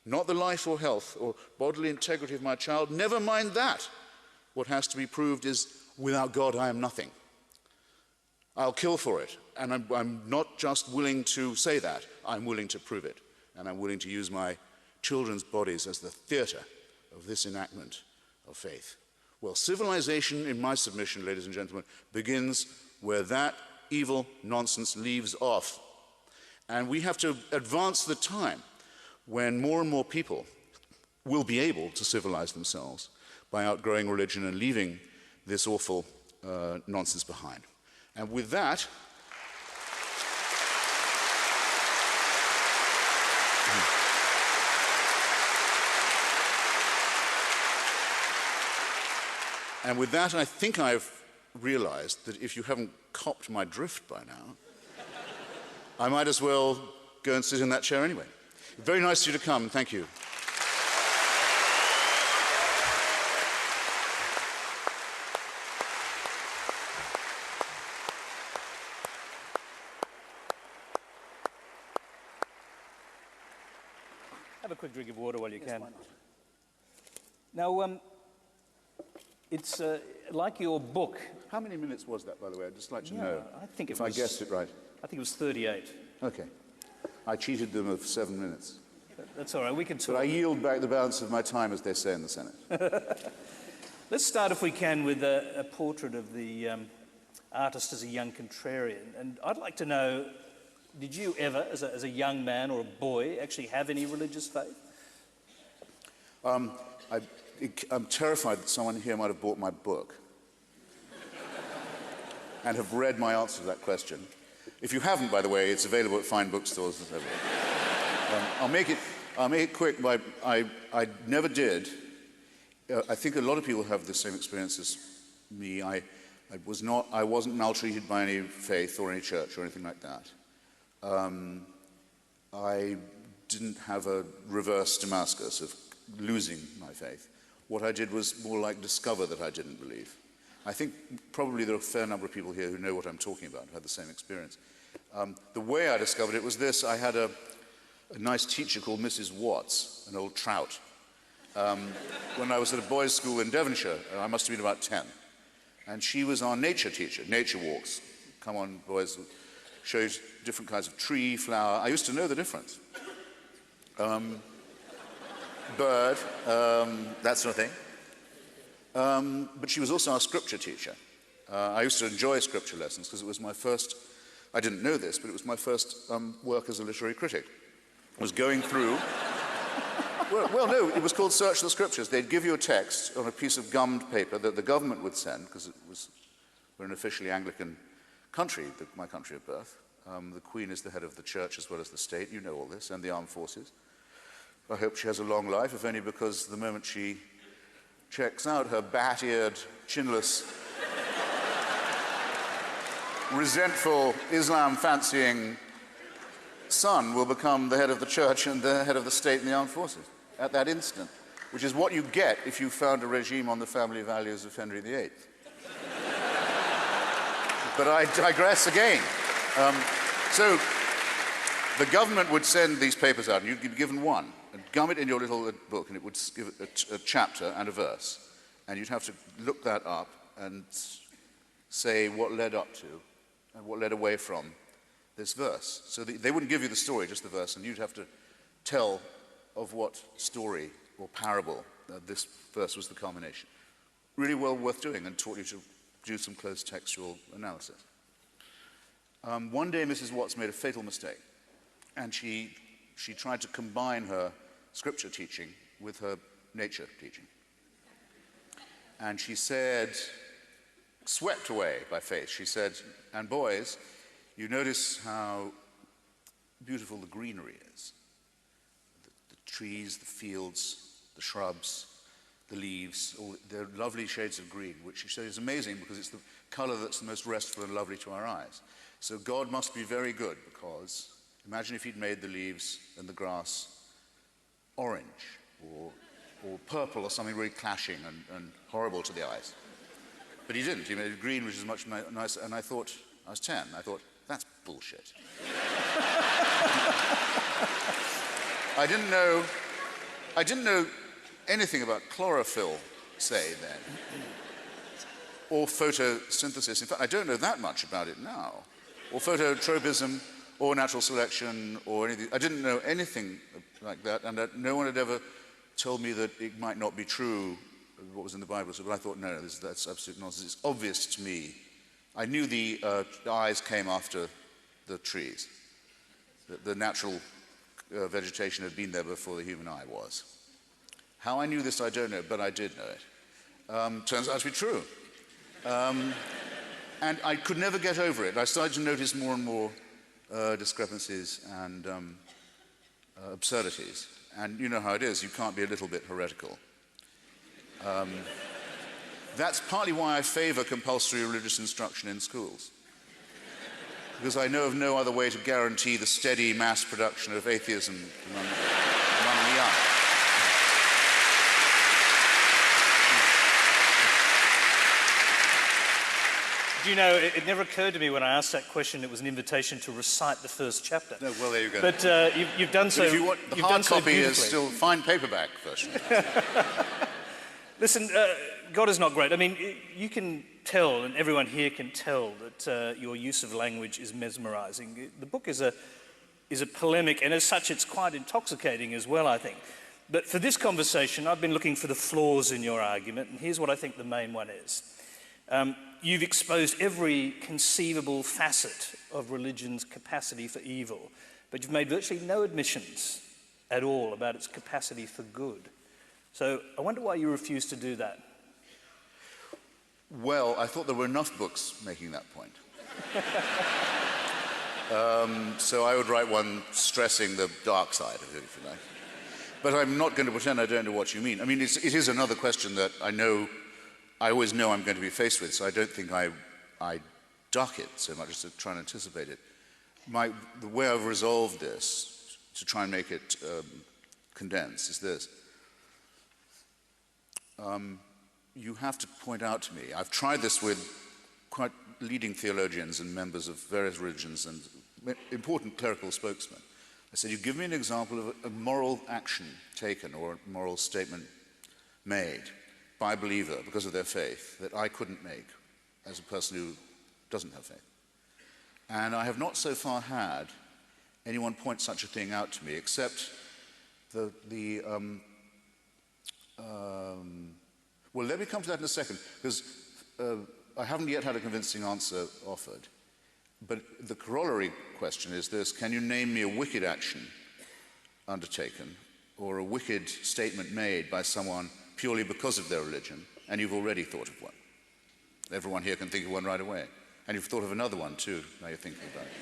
not the life or health or bodily integrity of my child, never mind that. What has to be proved is, without God I am nothing. I'll kill for it, and I'm not just willing to say that, I'm willing to prove it, and I'm willing to use my children's bodies as the theater of this enactment of faith. Well, civilization, in my submission, ladies and gentlemen, begins where that evil nonsense leaves off. And we have to advance the time when more and more people will be able to civilize themselves by outgrowing religion and leaving this awful nonsense behind. And with that, I think I've realized that if you haven't copped my drift by now, I might as well go and sit in that chair anyway. Very nice of you to come. Thank you. Have a quick drink of water while you can. Why not? Now, it's like your book. How many minutes was that, by the way? I'd just like to know. I think if I guessed it right. I think it was 38. Okay. I cheated them of 7 minutes. That's all right, we can talk. But I yield back the balance of my time, as they say in the Senate. Let's start, if we can, with a portrait of the artist as a young contrarian. And I'd like to know, did you ever, as a young man or a boy, actually have any religious faith? I'm terrified that someone here might have bought my book and have read my answer to that question. If you haven't, by the way, it's available at fine bookstores. I'll make it quick. I never did. I think a lot of people have the same experience as me. I wasn't maltreated by any faith or any church or anything like that. I didn't have a reverse Damascus of losing my faith. What I did was more like discover that I didn't believe. I think probably there are a fair number of people here who know what I'm talking about, who had the same experience. The way I discovered it was this. I had a nice teacher called Mrs. Watts, an old trout. When I was at a boys' school in Devonshire, I must have been about 10. And she was our nature teacher, nature walks. Come on, boys, show you different kinds of tree, flower. I used to know the difference. Bird, that sort of thing. But she was also our scripture teacher. I used to enjoy scripture lessons because it was my first, I didn't know this, but it was my first work as a literary critic. I was going through, well, no, it was called Search the Scriptures. They'd give you a text on a piece of gummed paper that the government would send, because we're an officially Anglican country, my country of birth. The Queen is the head of the church as well as the state, you know all this, and the armed forces. I hope she has a long life, if only because the moment she checks out, her bat-eared, chinless, resentful, Islam-fancying son will become the head of the church and the head of the state and the armed forces at that instant, which is what you get if you found a regime on the family values of Henry VIII. But I digress again. So the government would send these papers out, and you'd be given one, and gum it in your little book, and it would give a chapter and a verse. And you'd have to look that up and say what led up to and what led away from this verse. So they wouldn't give you the story, just the verse, and you'd have to tell of what story or parable this verse was the culmination. Really well worth doing, and taught you to do some close textual analysis. One day Mrs. Watts made a fatal mistake, and she tried to combine her scripture teaching with her nature teaching. And she said, swept away by faith. She said, and boys, you notice how beautiful the greenery is. The trees, the fields, the shrubs, the leaves, they're lovely shades of green, which she said is amazing because it's the color that's the most restful and lovely to our eyes. So God must be very good, because imagine if he'd made the leaves and the grass orange or purple or something really clashing and horrible to the eyes. But he didn't. He made it green, which is much nicer. And I thought, I was 10, I thought, that's bullshit. I didn't know anything about chlorophyll, say, then, or photosynthesis. In fact, I don't know that much about it now, or phototropism, or natural selection, or anything. I didn't know anything like that, and no one had ever told me that it might not be true, what was in the Bible. So, but I thought, no, that's absolute nonsense. It's obvious to me. I knew the eyes came after the trees. The natural vegetation had been there before the human eye was. How I knew this, I don't know, but I did know it. Turns out to be true. And I could never get over it. I started to notice more and more discrepancies and absurdities. And you know how it is, you can't be a little bit heretical. That's partly why I favor compulsory religious instruction in schools. Because I know of no other way to guarantee the steady mass production of atheism among the young. Do you know, it never occurred to me when I asked that question it was an invitation to recite the first chapter. No, well, there you go. But you've done so. But if you want, the hard copy is still fine paperback version. Listen, God is not great. I mean, you can tell, and everyone here can tell, that your use of language is mesmerizing. The book is a polemic, and as such, it's quite intoxicating as well, I think. But for this conversation, I've been looking for the flaws in your argument, and here's what I think the main one is. You've exposed every conceivable facet of religion's capacity for evil, but you've made virtually no admissions at all about its capacity for good. So I wonder why you refuse to do that. Well, I thought there were enough books making that point. So I would write one stressing the dark side of it, if you like. But I'm not going to pretend I don't know what you mean. I mean, it is another question that I always know I'm going to be faced with, so I don't think I duck it so much as to try and anticipate it. The way I've resolved this, to try and make it condensed, is this. You have to point out to me, I've tried this with quite leading theologians and members of various religions and important clerical spokesmen. I said, you give me an example of a moral action taken or a moral statement made by a believer because of their faith that I couldn't make as a person who doesn't have faith. And I have not so far had anyone point such a thing out to me, except well, let me come to that in a second, because I haven't yet had a convincing answer offered. But the corollary question is this: can you name me a wicked action undertaken or a wicked statement made by someone purely because of their religion, and you've already thought of one? Everyone here can think of one right away. And you've thought of another one too, now you're thinking about it.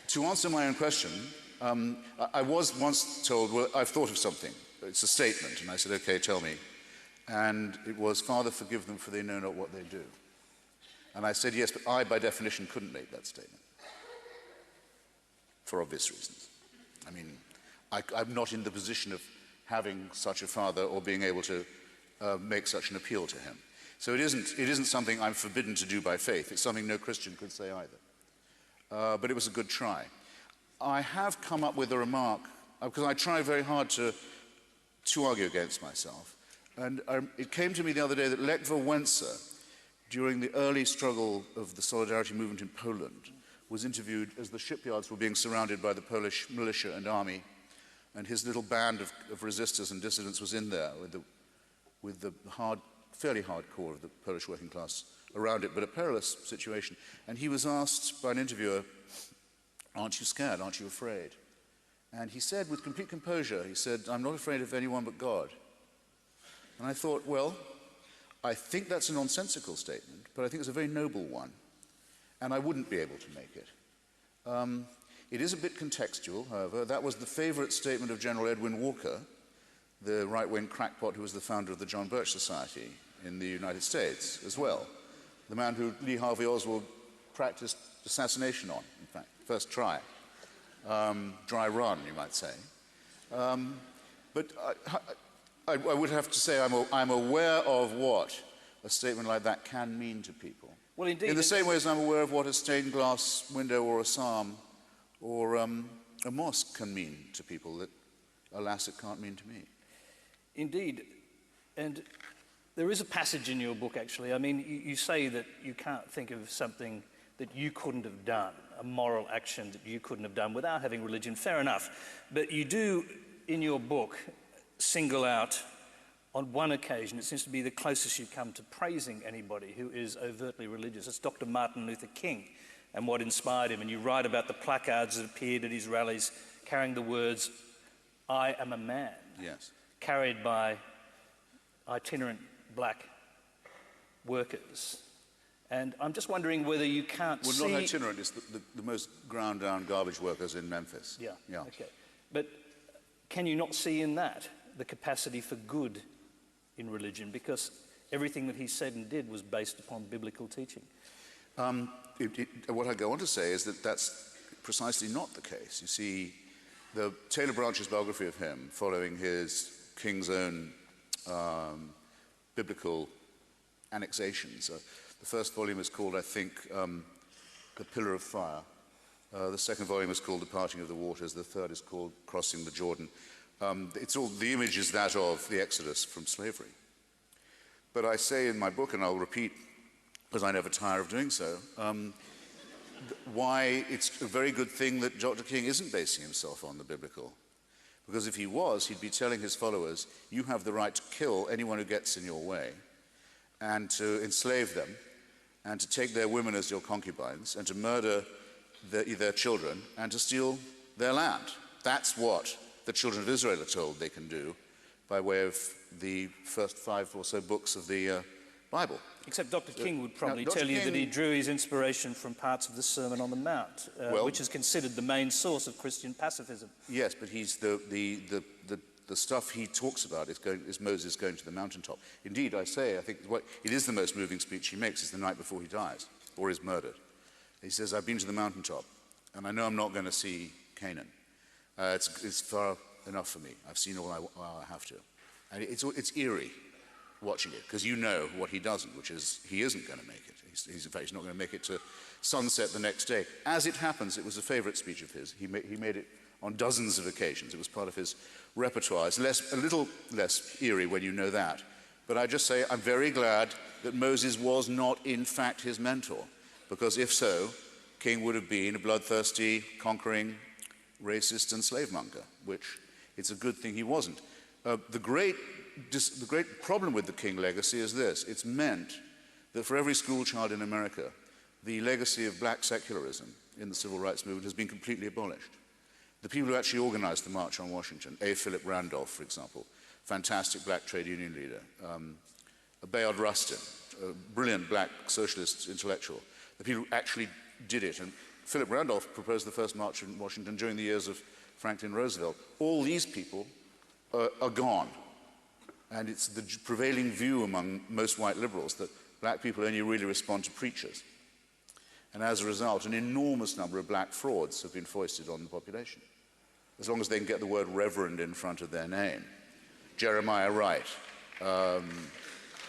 To answer my own question, I was once told, well, I've thought of something. It's a statement. And I said, okay, tell me. And it was, Father, forgive them, for they know not what they do. And I said, yes, but I, by definition, couldn't make that statement. For obvious reasons. I mean, I'm not in the position of having such a father or being able to make such an appeal to him. So it isn't something I'm forbidden to do by faith. It's something no Christian could say either. But it was a good try. I have come up with a remark, because I try very hard to argue against myself. And it came to me the other day that Lech Wałęsa, during the early struggle of the Solidarity movement in Poland, was interviewed as the shipyards were being surrounded by the Polish militia and army, and his little band of resistors and dissidents was in there with the fairly hardcore of the Polish working class around it, but a perilous situation. And he was asked by an interviewer, aren't you scared, aren't you afraid? And he said with complete composure, he said, I'm not afraid of anyone but God. And I thought, well, I think that's a nonsensical statement, but I think it's a very noble one, and I wouldn't be able to make it. It is a bit contextual, however. That was the favorite statement of General Edwin Walker, the right-wing crackpot who was the founder of the John Birch Society in the United States as well. The man who Lee Harvey Oswald practiced assassination on, in fact, first try. Dry run, you might say. But I would have to say I'm aware of what a statement like that can mean to people. Well, indeed. In the same way as I'm aware of what a stained glass window or a psalm or a mosque can mean to people that, alas, it can't mean to me. Indeed. And there is a passage in your book, actually. I mean, you say that you can't think of something that you couldn't have done, a moral action that you couldn't have done without having religion. Fair enough. But you do, in your book, single out, on one occasion, it seems to be the closest you come to praising anybody who is overtly religious. It's Dr. Martin Luther King and what inspired him. And you write about the placards that appeared at his rallies carrying the words, "I am a man," Yes. carried by itinerant black workers. And I'm just wondering whether you can't see... Well, not itinerant, it's the most ground-down garbage workers in Memphis. Yeah, yeah. Okay. But can you not see in that the capacity for good in religion? Because everything that he said and did was based upon biblical teaching. What I go on to say is that that's precisely not the case. You see, the Taylor Branch's biography of him, following his King's own biblical annexations, the first volume is called, I think, The Pillar of Fire. The second volume is called The Parting of the Waters. The third is called Crossing the Jordan. The image is that of the Exodus from slavery. But I say in my book, and I'll repeat, because I never tire of doing so, why it's a very good thing that Dr. King isn't basing himself on the biblical. Because if he was, he'd be telling his followers, you have the right to kill anyone who gets in your way, and to enslave them, and to take their women as your concubines, and to murder their children, and to steal their land. That's what the children of Israel are told they can do by way of the first 5 or so books of the Bible. Except Dr. King would probably tell you that he drew his inspiration from parts of the Sermon on the Mount, which is considered the main source of Christian pacifism. Yes, but he's the stuff he talks about is Moses going to the mountaintop. Indeed, I think it is the most moving speech he makes is the night before he dies, or is murdered. He says, I've been to the mountaintop, and I know I'm not going to see Canaan. It's far enough for me. I've seen all I have to. And it's eerie watching it, because you know what he doesn't, which is he isn't going to make it. In fact, he's not going to make it to sunset the next day. As it happens, it was a favorite speech of his. He made it on dozens of occasions. It was part of his repertoire. It's a little less eerie when you know that. But I just say I'm very glad that Moses was not, in fact, his mentor, because if so, King would have been a bloodthirsty, conquering, racist and slave monger, which it's a good thing he wasn't. The great problem with the King legacy is this. It's meant that for every school child in America, the legacy of black secularism in the civil rights movement has been completely abolished. The people who actually organized the March on Washington, A. Philip Randolph, for example, fantastic black trade union leader, Bayard Rustin, a brilliant black socialist intellectual, the people who actually did it. And Philip Randolph proposed the first March in Washington during the years of Franklin Roosevelt. All these people are gone. And it's the prevailing view among most white liberals that black people only really respond to preachers. And as a result, an enormous number of black frauds have been foisted on the population, as long as they can get the word reverend in front of their name. Jeremiah Wright,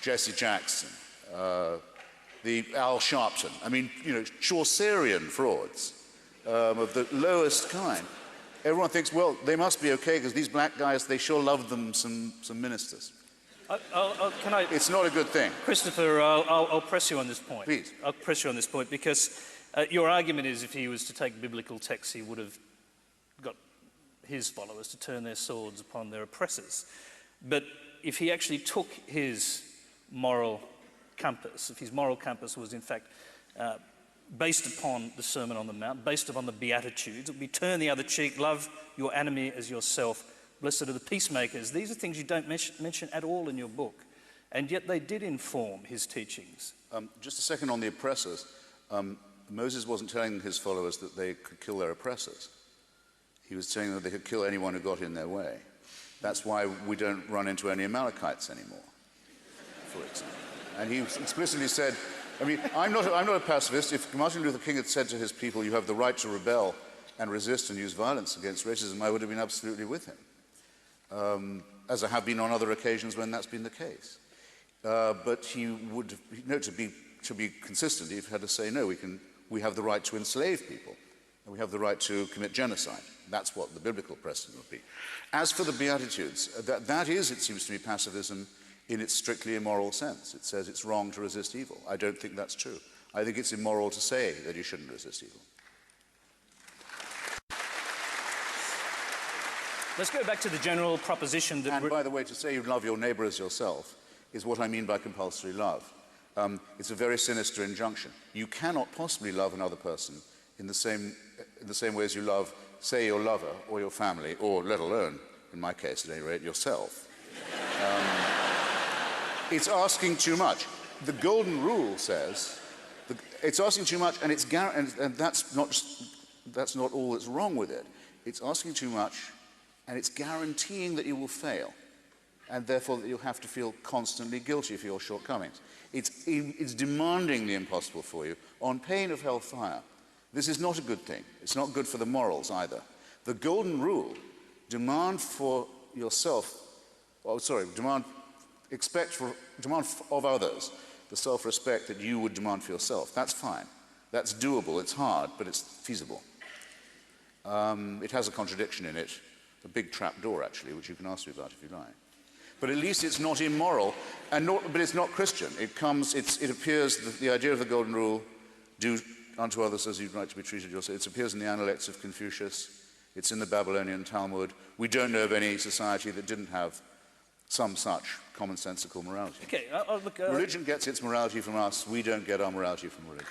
Jesse Jackson, the Al Sharpton. I mean, Chaucerian frauds of the lowest kind. Everyone thinks, well, they must be okay because these black guys, they sure love them some ministers. It's not a good thing. Christopher, I'll press you on this point. Please. I'll press you on this point because your argument is if he was to take biblical texts, he would have got his followers to turn their swords upon their oppressors. But if he actually took his moral compass, if his moral compass was in fact based upon the Sermon on the Mount, based upon the Beatitudes, it would be turn the other cheek, love your enemy as yourself, blessed are the peacemakers. These are things you don't mention at all in your book. and yet they did inform his teachings. Just a second on the oppressors. Moses wasn't telling his followers that they could kill their oppressors. He was saying that they could kill anyone who got in their way. That's why we don't run into any Amalekites anymore, for example. And he explicitly said, I mean, I'm not a pacifist. If Martin Luther King had said to his people, you have the right to rebel and resist and use violence against racism, I would have been absolutely with him, as I have been on other occasions when that's been the case. But he would, to be consistent, he'd had to say, no, we have the right to enslave people, and we have the right to commit genocide. That's what the biblical precedent would be. As for the Beatitudes, that is, it seems to me, pacifism in its strictly immoral sense. It says it's wrong to resist evil. I don't think that's true. I think it's immoral to say that you shouldn't resist evil. Let's go back to the general proposition that... And by the way, to say you love your neighbor as yourself is what I mean by compulsory love. It's a very sinister injunction. You cannot possibly love another person in the same way as you love, say, your lover or your family, or let alone, in my case at any rate, yourself. It's asking too much. The golden rule says it's asking too much, and that's not all that's wrong with it. It's asking too much, and it's guaranteeing that you will fail, and therefore that you'll have to feel constantly guilty for your shortcomings. It's demanding the impossible for you on pain of hellfire. This is not a good thing. It's not good for the morals either. The golden rule, demand for yourself, demand of others the self-respect that you would demand for yourself. That's fine. That's doable. It's hard, but it's feasible. It has a contradiction in it, a big trap door, actually, which you can ask me about if you like. But at least it's not immoral, but it's not Christian. It appears that the idea of the golden rule, do unto others as you'd like to be treated yourself, it appears in the Analects of Confucius. It's in the Babylonian Talmud. We don't know of any society that didn't have some such commonsensical morality. Okay, look, religion gets its morality from us. We don't get our morality from religion.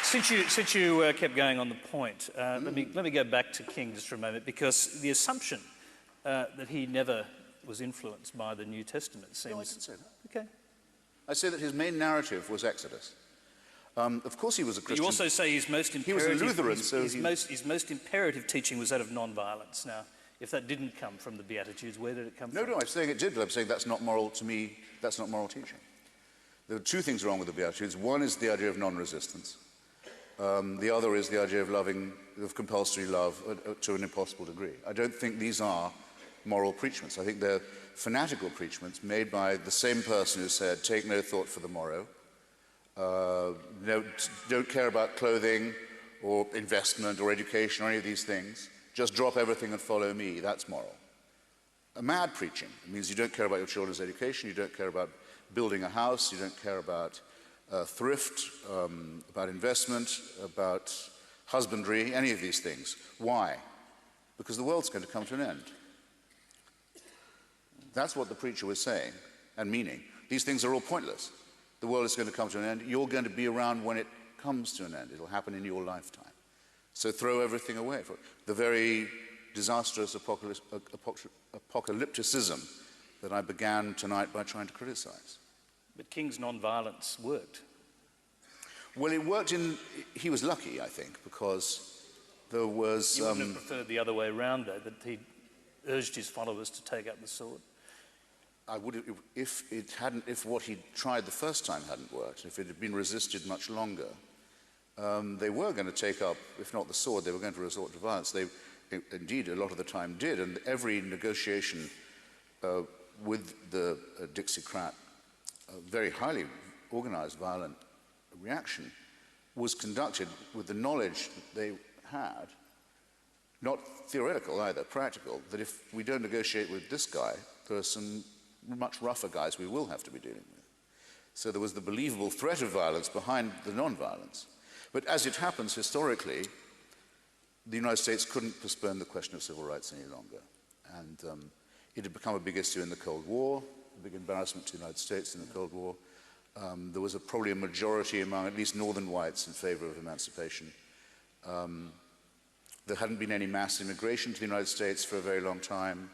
Since you kept going on the point, let me go back to King just for a moment, because the assumption that he never was influenced by the New Testament seems... No, I didn't say that. Okay. I say that his main narrative was Exodus. Of course he was a Christian. You also say his most imperative... He was a Lutheran, so his most imperative teaching was that of non-violence. Now, if that didn't come from the Beatitudes, where did it come from? No, I'm saying it did, but I'm saying that's not moral to me. That's not moral teaching. There are two things wrong with the Beatitudes. One is the idea of non-resistance. The other is the idea of compulsory love to an impossible degree. I don't think these are moral preachments. I think they're fanatical preachments made by the same person who said, take no thought for the morrow, don't care about clothing or investment or education or any of these things, just drop everything and follow me. That's moral. A mad preaching. It means you don't care about your children's education, you don't care about building a house, you don't care about thrift, about investment, about husbandry, any of these things. Why? Because the world's going to come to an end. That's what the preacher was saying and meaning. These things are all pointless. The world is going to come to an end. You're going to be around when it comes to an end. It'll happen in your lifetime. So throw everything away. The very disastrous apocalypticism that I began tonight by trying to criticize. But King's non-violence worked. Well, it worked he was lucky, I think, because there was... You wouldn't have preferred the other way around, though, that he urged his followers to take up the sword? I would, if what he tried the first time hadn't worked, if it had been resisted much longer, they were going to take up, if not the sword, they were going to resort to violence. They, indeed, a lot of the time did, and every negotiation with the Dixiecrat, very highly organized violent reaction, was conducted with the knowledge that they had, not theoretical either, practical, that if we don't negotiate with this guy, there are some much rougher guys we will have to be dealing with. So there was the believable threat of violence behind the non-violence. But as it happens historically, the United States couldn't postpone the question of civil rights any longer. And it had become a big issue in the Cold War, a big embarrassment to the United States in the Cold War. There was probably a majority among at least northern whites in favor of emancipation. There hadn't been any mass immigration to the United States for a very long time.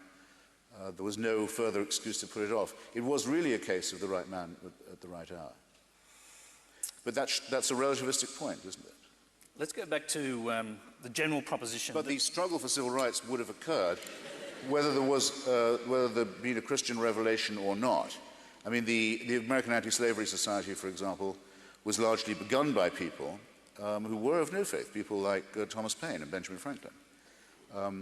There was no further excuse to put it off. It was really a case of the right man at the right hour. But that's a relativistic point, isn't it? Let's go back to the general proposition. But the struggle for civil rights would have occurred whether there'd been a Christian revelation or not. I mean, the American Anti-Slavery Society, for example, was largely begun by people who were of no faith, people like Thomas Paine and Benjamin Franklin.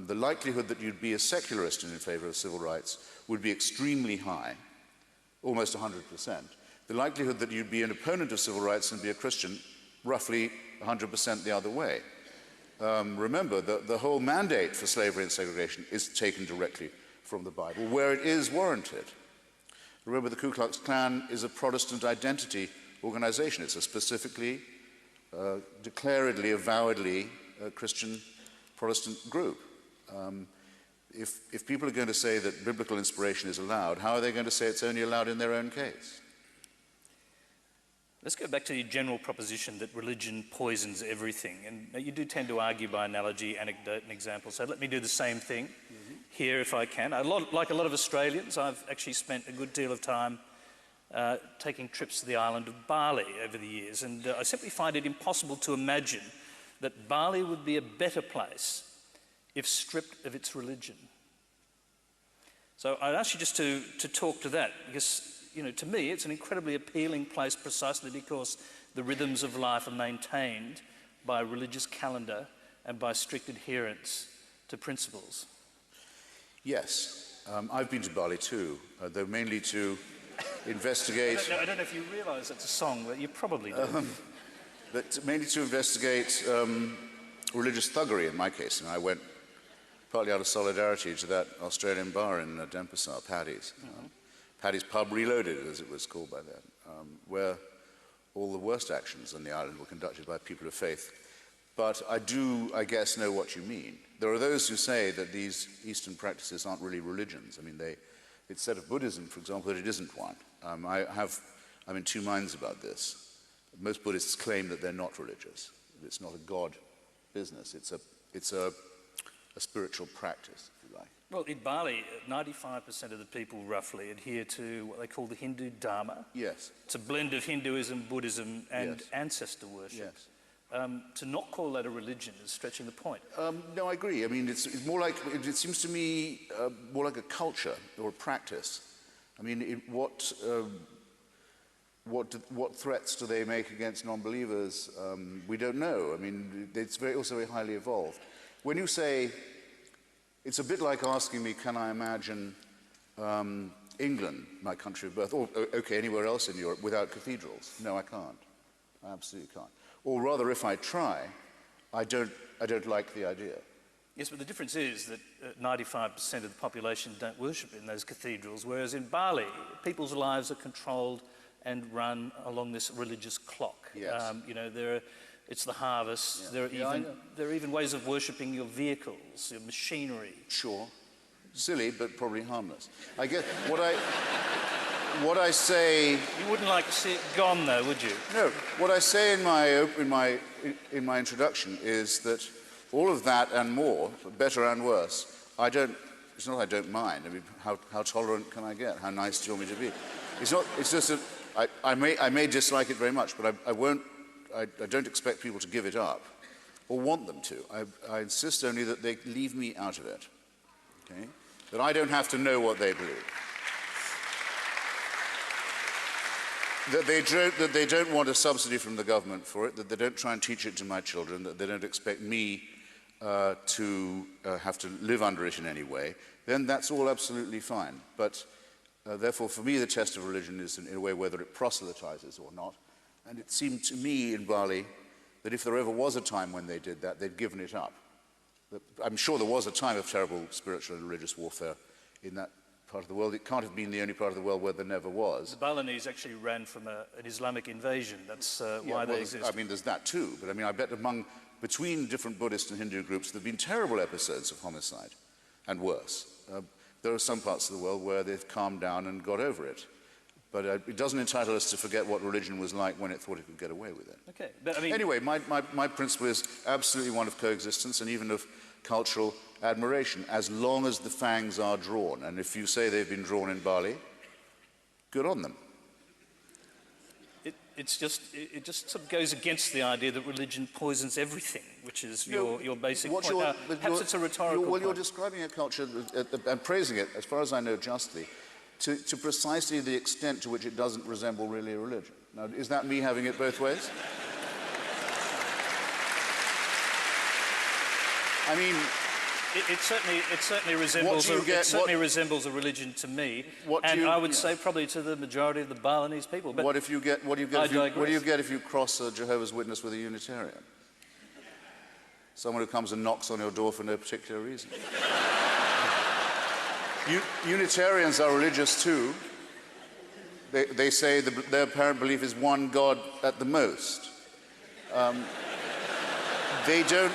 The likelihood that you'd be a secularist and in favor of civil rights would be extremely high, almost 100%. The likelihood that you'd be an opponent of civil rights and be a Christian, roughly 100% the other way. Remember, the whole mandate for slavery and segregation is taken directly from the Bible, where it is warranted. Remember, the Ku Klux Klan is a Protestant identity organization. It's a specifically, declaredly, avowedly Christian Protestant group. If people are going to say that biblical inspiration is allowed, how are they going to say it's only allowed in their own case? Let's go back to the general proposition that religion poisons everything. And you do tend to argue by analogy, anecdote, and example. So let me do the same thing here if I can. Like a lot of Australians, I've actually spent a good deal of time taking trips to the island of Bali over the years. And I simply find it impossible to imagine that Bali would be a better place if stripped of its religion. So I'd ask you just to talk to that, because to me, it's an incredibly appealing place precisely because the rhythms of life are maintained by a religious calendar and by strict adherence to principles. Yes, I've been to Bali too, though mainly to investigate... I don't know if you realise that's a song, but you probably do. But mainly to investigate religious thuggery in my case. And I went partly out of solidarity to that Australian bar in Denpasar, Paddy's. Paddy's Pub Reloaded, as it was called by then, where all the worst actions on the island were conducted by people of faith. But I do, I guess, know what you mean. There are those who say that these Eastern practices aren't really religions. I mean, it's said of Buddhism, for example, that it isn't one. I'm in two minds about this. Most Buddhists claim that they're not religious. It's not a God business. It's a spiritual practice, if you like. Well, in Bali, 95% of the people roughly adhere to what they call the Hindu Dharma. Yes. It's a blend of Hinduism, Buddhism, and ancestor worship. Yes. To not call that a religion is stretching the point. No, I agree. I mean, it's more like, it seems to me more like a culture or a practice. I mean, what threats do they make against non-believers? We don't know. I mean, it's also very highly evolved. When you say, it's a bit like asking me, can I imagine England, my country of birth, or okay, anywhere else in Europe, without cathedrals? No, I can't. I absolutely can't. Or rather, if I try, I don't like the idea. Yes, but the difference is that 95% of the population don't worship in those cathedrals, whereas in Bali, people's lives are controlled and run along this religious clock. Yes. It's the harvest. Yeah. There are even ways of worshipping your vehicles, your machinery. Sure. Silly, but probably harmless. I guess what I say... You wouldn't like to see it gone, though, would you? No. What I say in my introduction is that all of that and more, better and worse, it's not I don't mind. I mean, how tolerant can I get? How nice do you want me to be? It's just that I may dislike it very much, but I don't expect people to give it up or want them to. I insist only that they leave me out of it, okay? That I don't have to know what they believe. That they don't want a subsidy from the government for it, that they don't try and teach it to my children, that they don't expect me to have to live under it in any way, then that's all absolutely fine. But therefore, for me, the test of religion is in a way whether it proselytizes or not. And it seemed to me in Bali that if there ever was a time when they did that, they'd given it up. I'm sure there was a time of terrible spiritual and religious warfare in that part of the world. It can't have been the only part of the world where there never was. The Balinese actually ran from an Islamic invasion. That's why they exist. I mean, there's that too. But I mean, I bet between different Buddhist and Hindu groups, there have been terrible episodes of homicide and worse. There are some parts of the world where they've calmed down and got over it. But it doesn't entitle us to forget what religion was like when it thought it could get away with it. Okay, but I mean... Anyway, my principle is absolutely one of coexistence and even of cultural admiration, as long as the fangs are drawn. And if you say they've been drawn in Bali, good on them. It just sort of goes against the idea that religion poisons everything, which is your basic point. Perhaps it's a rhetorical point. You're describing a culture and praising it, as far as I know, justly, to precisely the extent to which it doesn't resemble really a religion. Now, is that me having it both ways? I mean... It certainly resembles a religion to me, and I would say probably to the majority of the Balinese people. But what do you get if you cross a Jehovah's Witness with a Unitarian? Someone who comes and knocks on your door for no particular reason. Unitarians are religious too. They say their apparent belief is one God at the most. They don't.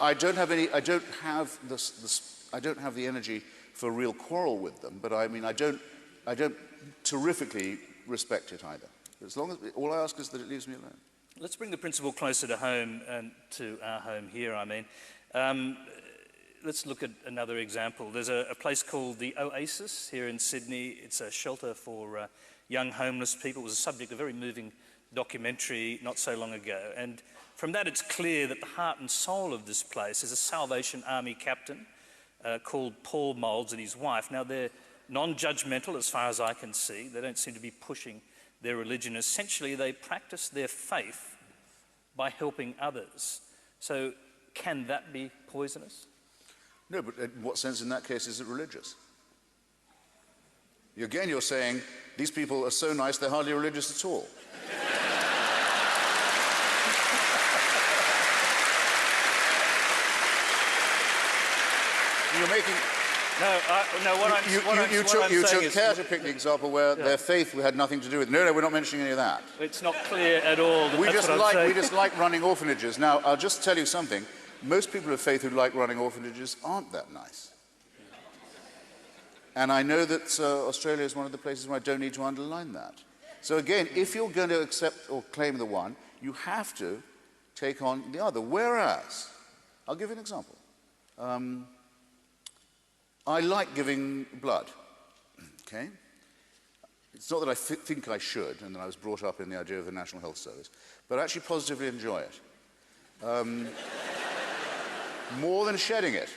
I don't have the energy for a real quarrel with them, but I mean, I don't terrifically respect it either. As long as, all I ask is that it leaves me alone. Let's bring the principle closer to home, and to our home here, I mean. Let's look at another example. There's a place called the Oasis here in Sydney. It's a shelter for young homeless people. It was a subject of a very moving documentary not so long ago. And from that, it's clear that the heart and soul of this place is a Salvation Army captain called Paul Moulds and his wife. Now, they're non-judgmental as far as I can see. They don't seem to be pushing their religion. Essentially, they practice their faith by helping others. So can that be poisonous? No, but in what sense in that case is it religious? Again, you're saying these people are so nice they're hardly religious at all. You're making... You took care to pick the example where their faith had nothing to do with it. No, we're not mentioning any of that. It's not clear at all. We just like running orphanages. Now, I'll just tell you something. Most people of faith who like running orphanages aren't that nice. And I know that Australia is one of the places where I don't need to underline that. So again, if you're going to accept or claim the one, you have to take on the other. Whereas, I'll give you an example. I like giving blood, okay? It's not that I think I should, and that I was brought up in the idea of the National Health Service, but I actually positively enjoy it. More than shedding it.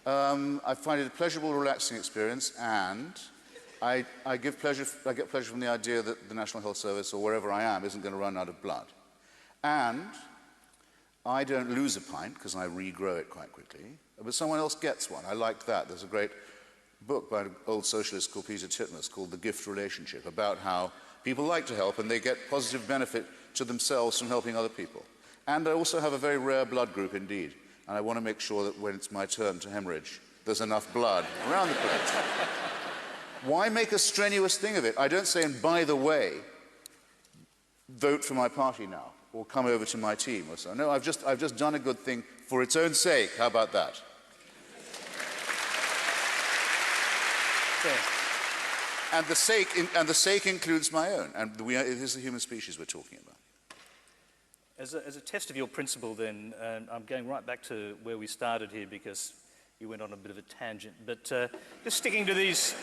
I find it a pleasurable, relaxing experience, and I get pleasure from the idea that the National Health Service, or wherever I am, isn't going to run out of blood. And I don't lose a pint, because I regrow it quite quickly, but someone else gets one. I like that. There's a great book by an old socialist called Peter Titmuss called The Gift Relationship, about how people like to help and they get positive benefit to themselves from helping other people. And I also have a very rare blood group indeed, and I want to make sure that when it's my turn to hemorrhage, there's enough blood around the place. Why make a strenuous thing of it? I don't say, and by the way, vote for my party now, or come over to my team or so. No, I've just done a good thing for its own sake. How about that? Okay. And the sake includes my own, and it is the human species we're talking about. As a test of your principle, then, I'm going right back to where we started here because you went on a bit of a tangent. But just sticking to these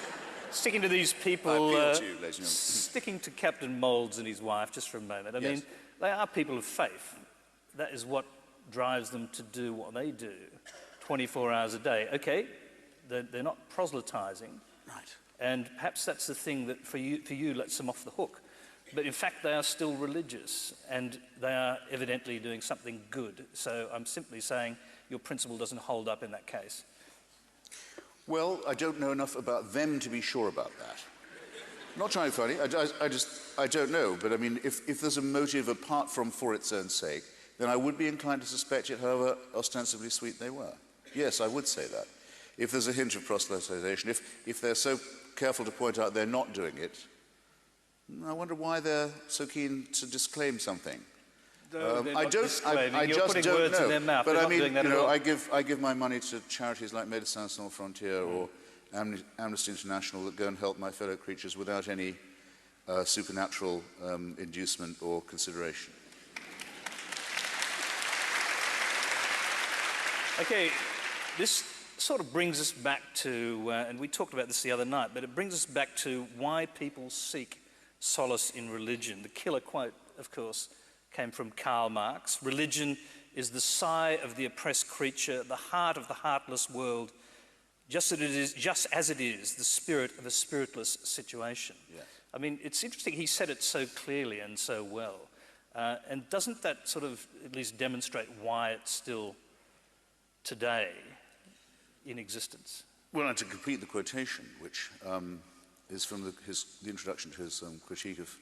people, I appeal to you, ladies and gentlemen. sticking to Captain Moulds and his wife just for a moment. I mean, they are people of faith. That is what drives them to do what they do, 24 hours a day. Okay, they're not proselytizing, right? And perhaps that's the thing that for you lets them off the hook. But in fact, they are still religious, and they are evidently doing something good. So I'm simply saying your principle doesn't hold up in that case. Well, I don't know enough about them to be sure about that. I'm not trying to be funny, I don't know. But I mean, if there's a motive apart from for its own sake, then I would be inclined to suspect it, however ostensibly sweet they were. Yes, I would say that. If there's a hint of proselytization, if they're so careful to point out they're not doing it, I wonder why they're so keen to disclaim something. I just don't know. But I mean, you know, I give my money to charities like Médecins Sans Frontières or Amnesty International that go and help my fellow creatures without any supernatural inducement or consideration. Okay, this sort of brings us back to, and we talked about this the other night, but it brings us back to why people seek solace in religion. The killer quote, of course, came from Karl Marx. Religion is the sigh of the oppressed creature, the heart of the heartless world, just as it is, the spirit of a spiritless situation. Yes. I mean, it's interesting, he said it so clearly and so well. And doesn't that sort of at least demonstrate why it's still today in existence? Well, and to complete the quotation, which is from the introduction to his critique of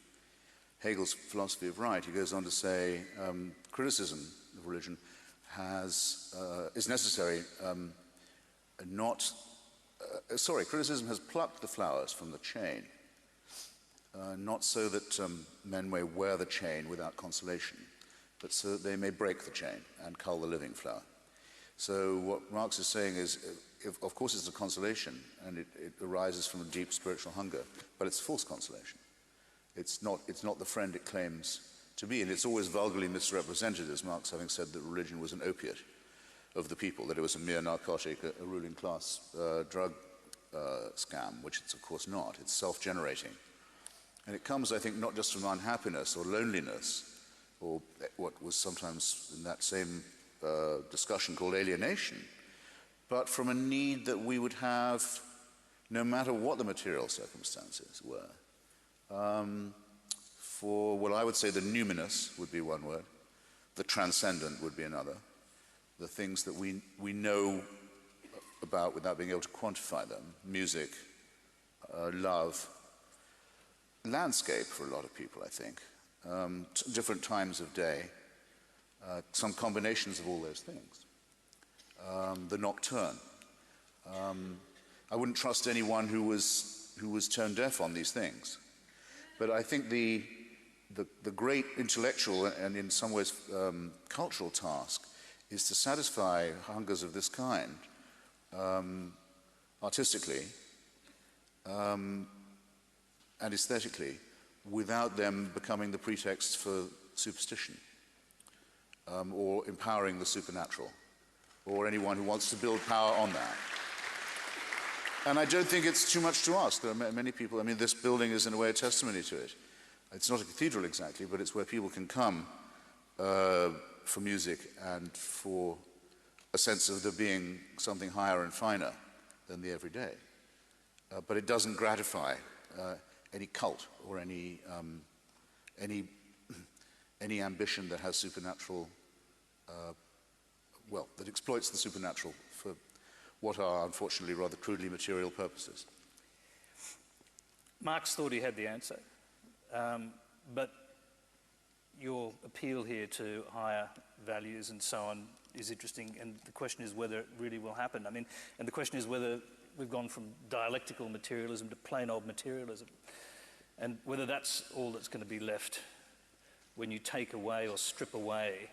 Hegel's philosophy of right, he goes on to say, criticism of religion is necessary, criticism has plucked the flowers from the chain, not so that men may wear the chain without consolation, but so that they may break the chain and cull the living flower. So what Marx is saying is, of course it's a consolation, and it arises from a deep spiritual hunger, but it's false consolation. It's not the friend it claims to be, and it's always vulgarly misrepresented as Marx having said that religion was an opiate of the people, that it was a mere narcotic, a ruling class drug scam, which it's of course not. It's self-generating. And it comes, I think, not just from unhappiness or loneliness, or what was sometimes in that same discussion called alienation, but from a need that we would have, no matter what the material circumstances were, for, well, I would say the numinous would be one word, the transcendent would be another, the things that we know about without being able to quantify them, music, love, landscape for a lot of people, I think, different times of day, some combinations of all those things. The nocturne. I wouldn't trust anyone who was tone deaf on these things. But I think the great intellectual and in some ways cultural task is to satisfy hungers of this kind artistically and aesthetically without them becoming the pretext for superstition. Or empowering the supernatural, or anyone who wants to build power on that. And I don't think it's too much to ask. There are many people, I mean, this building is in a way a testimony to it. It's not a cathedral exactly, but it's where people can come for music and for a sense of there being something higher and finer than the everyday. But it doesn't gratify any cult or any ambition that has supernatural, that exploits the supernatural for what are unfortunately rather crudely material purposes. Marx thought he had the answer, but your appeal here to higher values and so on is interesting, and the question is whether it really will happen. I mean, and the question is whether we've gone from dialectical materialism to plain old materialism, and whether that's all that's going to be left when you take away or strip away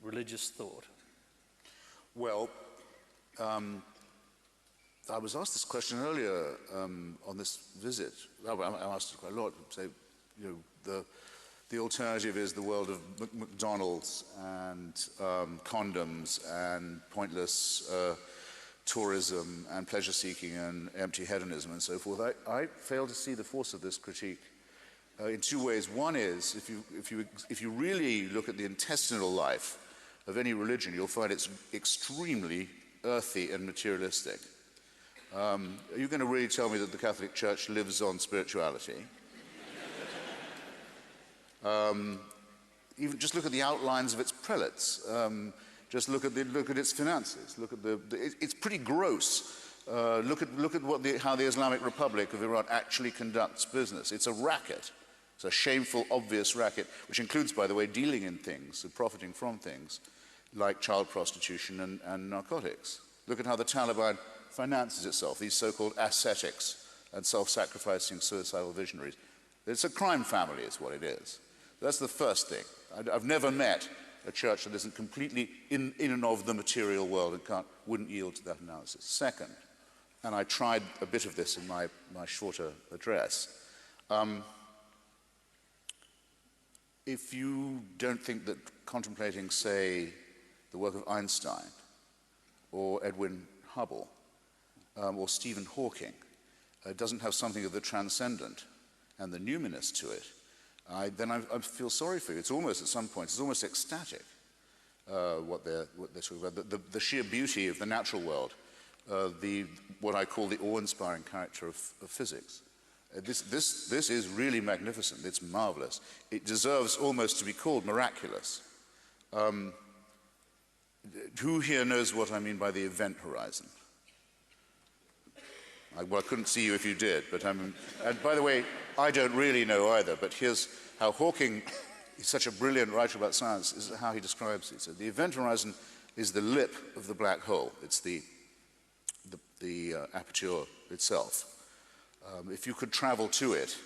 religious thought. Well, I was asked this question earlier on this visit. I asked it quite a lot. Say, you know, the alternative is the world of McDonald's and condoms and pointless tourism and pleasure-seeking and empty hedonism and so forth. I fail to see the force of this critique in two ways. One is, if you really look at the intestinal life of any religion, you'll find it's extremely earthy and materialistic. Are you going to really tell me that the Catholic Church lives on spirituality? Even just look at the outlines of its prelates. Just look at its finances. Look at it's pretty gross. Look at how the Islamic Republic of Iran actually conducts business. It's a racket. It's a shameful, obvious racket, which includes, by the way, dealing in things and profiting from things like child prostitution and narcotics. Look at how the Taliban finances itself, these so-called ascetics and self-sacrificing suicidal visionaries. It's a crime family is what it is. That's the first thing. I've never met a church that isn't completely in and of the material world and wouldn't yield to that analysis. Second, and I tried a bit of this in my shorter address. If you don't think that contemplating, say, the work of Einstein, or Edwin Hubble, or Stephen Hawking, doesn't have something of the transcendent and the numinous to it, then I feel sorry for you. It's almost, at some points, it's almost ecstatic, what they're talking about. The sheer beauty of the natural world, what I call the awe-inspiring character of physics. This is really magnificent. It's marvelous. It deserves almost to be called miraculous. Who here knows what I mean by the event horizon? Well, I couldn't see you if you did, but and by the way, I don't really know either, but here's how Hawking, he's such a brilliant writer about science, is how he describes it. So the event horizon is the lip of the black hole. It's the aperture itself. If you could travel to it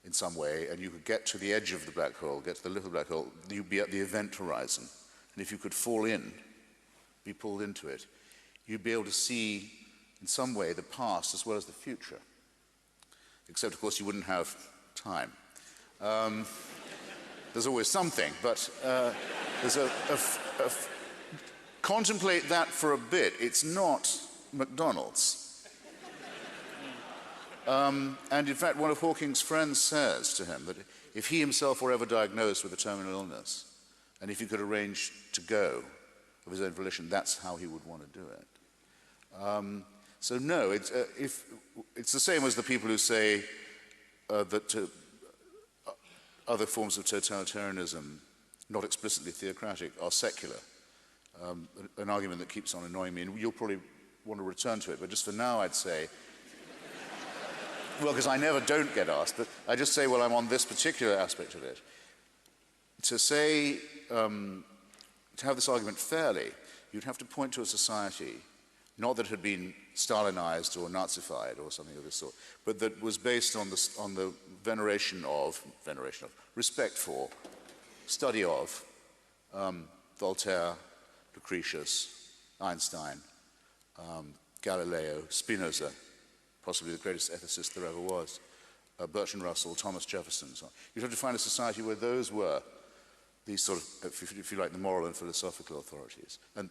in some way, and you could get to the edge of the black hole, get to the lip of the black hole, you'd be at the event horizon. And if you could fall in, be pulled into it, you'd be able to see in some way the past as well as the future. Except, of course, you wouldn't have time. There's always something, but there's contemplate that for a bit. It's not McDonald's. And in fact, one of Hawking's friends says to him that if he himself were ever diagnosed with a terminal illness, and if he could arrange to go of his own volition, that's how he would want to do it. So no, it's the same as the people who say that other forms of totalitarianism, not explicitly theocratic, are secular. An argument that keeps on annoying me, and you'll probably want to return to it, but just for now I'd say, well, because I never don't get asked, but I just say, well, I'm on this particular aspect of it. To say, to have this argument fairly, you'd have to point to a society, not that had been Stalinized or Nazified or something of this sort, but that was based on the veneration of, respect for, study of Voltaire, Lucretius, Einstein, Galileo, Spinoza, possibly the greatest ethicist there ever was, Bertrand Russell, Thomas Jefferson, and so on. You'd have to find a society where those were these sort of, if you like, the moral and philosophical authorities, and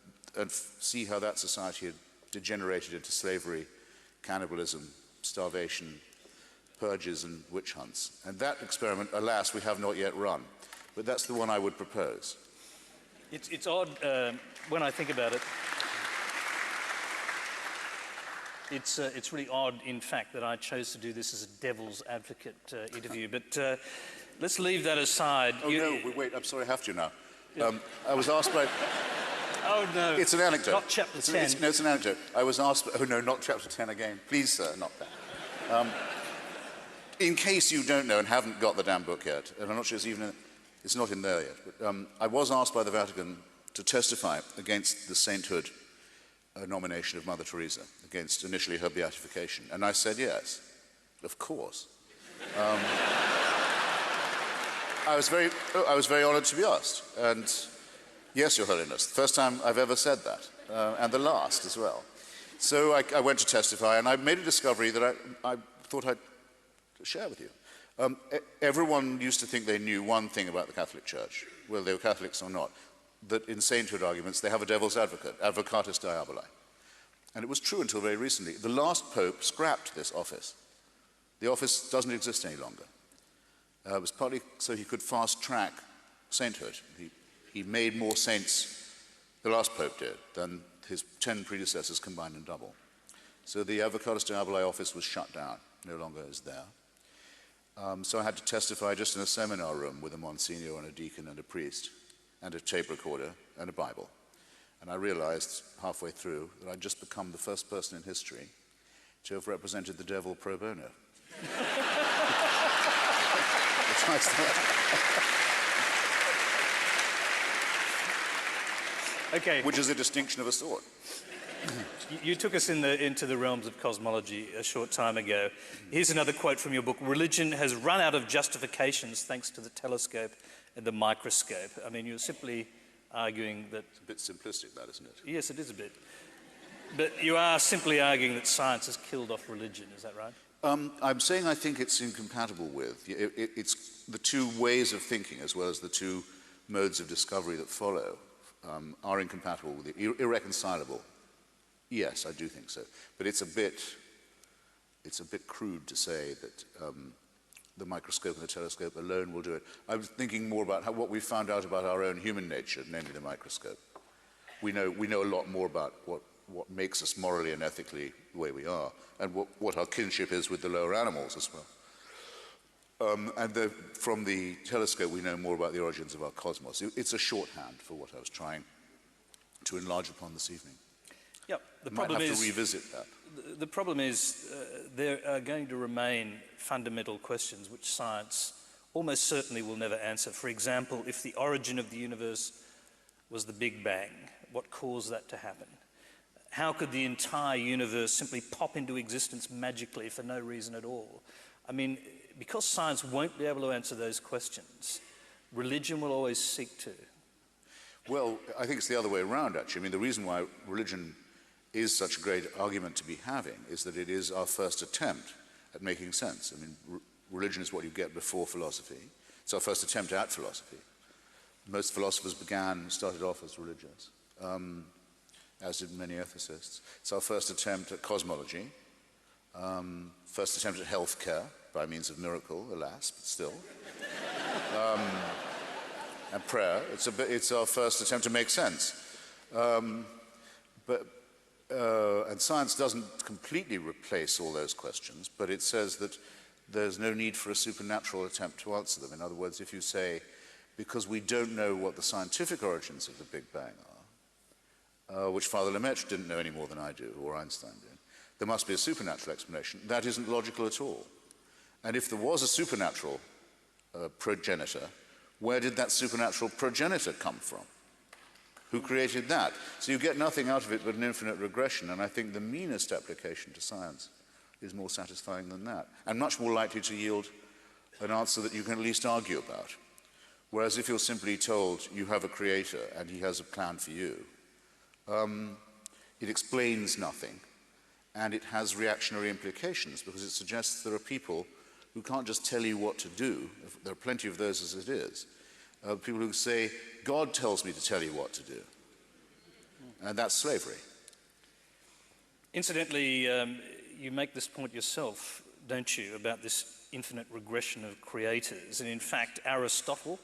see how that society had degenerated into slavery, cannibalism, starvation, purges, and witch hunts. And that experiment, alas, we have not yet run. But that's the one I would propose. It's odd when I think about it. It's really odd, in fact, that I chose to do this as a devil's advocate interview. But let's leave that aside. Oh, no, wait, I'm sorry, I have to now. Yeah. I was asked by... Oh, no. It's an anecdote. Not chapter 10. No, it's an anecdote. I was asked... Oh, no, not chapter 10 again. Please, sir, not that. In case you don't know and haven't got the damn book yet, and I'm not sure it's not in there yet, but I was asked by the Vatican to testify against the sainthood nomination of Mother Teresa, against initially her beatification. And I said yes, of course. I was very honored to be asked. And yes, Your Holiness, the first time I've ever said that, and the last as well. So I went to testify, and I made a discovery that I thought I'd share with you. Everyone used to think they knew one thing about the Catholic Church, whether they were Catholics or not, that in sainthood arguments they have a devil's advocate, advocatus diaboli. And it was true until very recently. The last pope scrapped this office. The office doesn't exist any longer. It was partly so he could fast-track sainthood. He made more saints, the last pope did, than his 10 predecessors combined in double. So the advocatus diaboli office was shut down, no longer is there. So I had to testify just in a seminar room with a Monsignor and a deacon and a priest, and a tape recorder and a Bible. And I realized halfway through that I'd just become the first person in history to have represented the devil pro bono. Okay. Which is a distinction of a sort. You took us into the realms of cosmology a short time ago. Here's another quote from your book. Religion has run out of justifications thanks to the telescope and the microscope. I mean, you're simply arguing that... It's a bit simplistic, that, isn't it? Yes, it is a bit. But you are simply arguing that science has killed off religion, is that right? I'm saying I think it's incompatible with. It's the two ways of thinking as well as the two modes of discovery that follow are incompatible with irreconcilable. Yes, I do think so. But it's a bit crude to say that the microscope and the telescope alone will do it. I was thinking more about what we found out about our own human nature, namely the microscope. We know a lot more about what makes us morally and ethically the way we are, and what our kinship is with the lower animals as well. From the telescope, we know more about the origins of our cosmos. It's a shorthand for what I was trying to enlarge upon this evening. Yep. The problem might have to revisit that. The problem is there are going to remain fundamental questions which science almost certainly will never answer. For example, if the origin of the universe was the Big Bang, what caused that to happen? How could the entire universe simply pop into existence magically for no reason at all? I mean, because science won't be able to answer those questions, religion will always seek to. Well, I think it's the other way around, actually. I mean, the reason why religion is such a great argument to be having is that it is our first attempt at making sense. I mean, religion is what you get before philosophy. It's our first attempt at philosophy. Most philosophers started off as religious, as did many ethicists. It's our first attempt at cosmology, first attempt at healthcare, by means of miracle, alas, but still. And prayer. It's our first attempt to make sense. And science doesn't completely replace all those questions, but it says that there's no need for a supernatural attempt to answer them. In other words, if you say, because we don't know what the scientific origins of the Big Bang are, which Father Lemaitre didn't know any more than I do, or Einstein did, there must be a supernatural explanation. That isn't logical at all. And if there was a supernatural progenitor, where did that supernatural progenitor come from? Who created that? So you get nothing out of it but an infinite regression, and I think the meanest application to science is more satisfying than that, and much more likely to yield an answer that you can at least argue about. Whereas if you're simply told you have a creator and he has a plan for you, it explains nothing, and it has reactionary implications, because it suggests there are people who can't just tell you what to do. There are plenty of those as it is. People who say, God tells me to tell you what to do. And that's slavery. Incidentally, you make this point yourself, don't you, about this infinite regression of creators. And in fact, Aristotle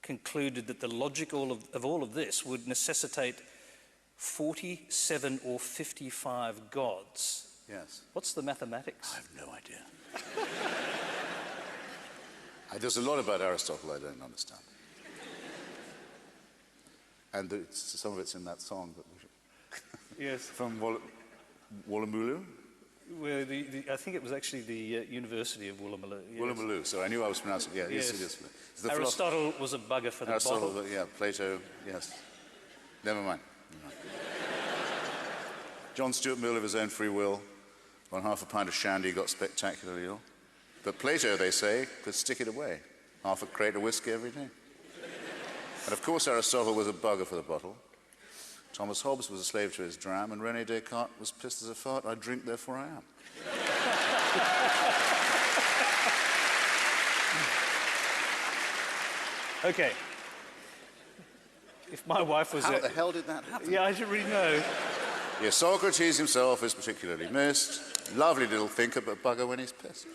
concluded that the logic of all of this would necessitate 47 or 55 gods. Yes. What's the mathematics? I have no idea. There's a lot about Aristotle I don't understand. And some of it's in that song. Yes. From Woolloomooloo? Well, I think it was actually the University of Woolloomooloo. Yes. Woolloomooloo, sorry, I knew I was pronouncing it. Yeah, yes, it is. Aristotle was a bugger for the Aristotle, bottle. yeah, Plato, yes. Never mind. John Stuart Mill, of his own free will, on half a pint of shandy, got spectacularly ill. But Plato, they say, could stick it away. Half a crate of whiskey every day. And of course Aristotle was a bugger for the bottle. Thomas Hobbes was a slave to his dram, and René Descartes was pissed as a fart. I drink, therefore I am. Okay. If my wife was... How the hell did that happen? Yeah, I don't really know. Yes, Socrates himself is particularly missed. Lovely little thinker, but bugger when he's pissed.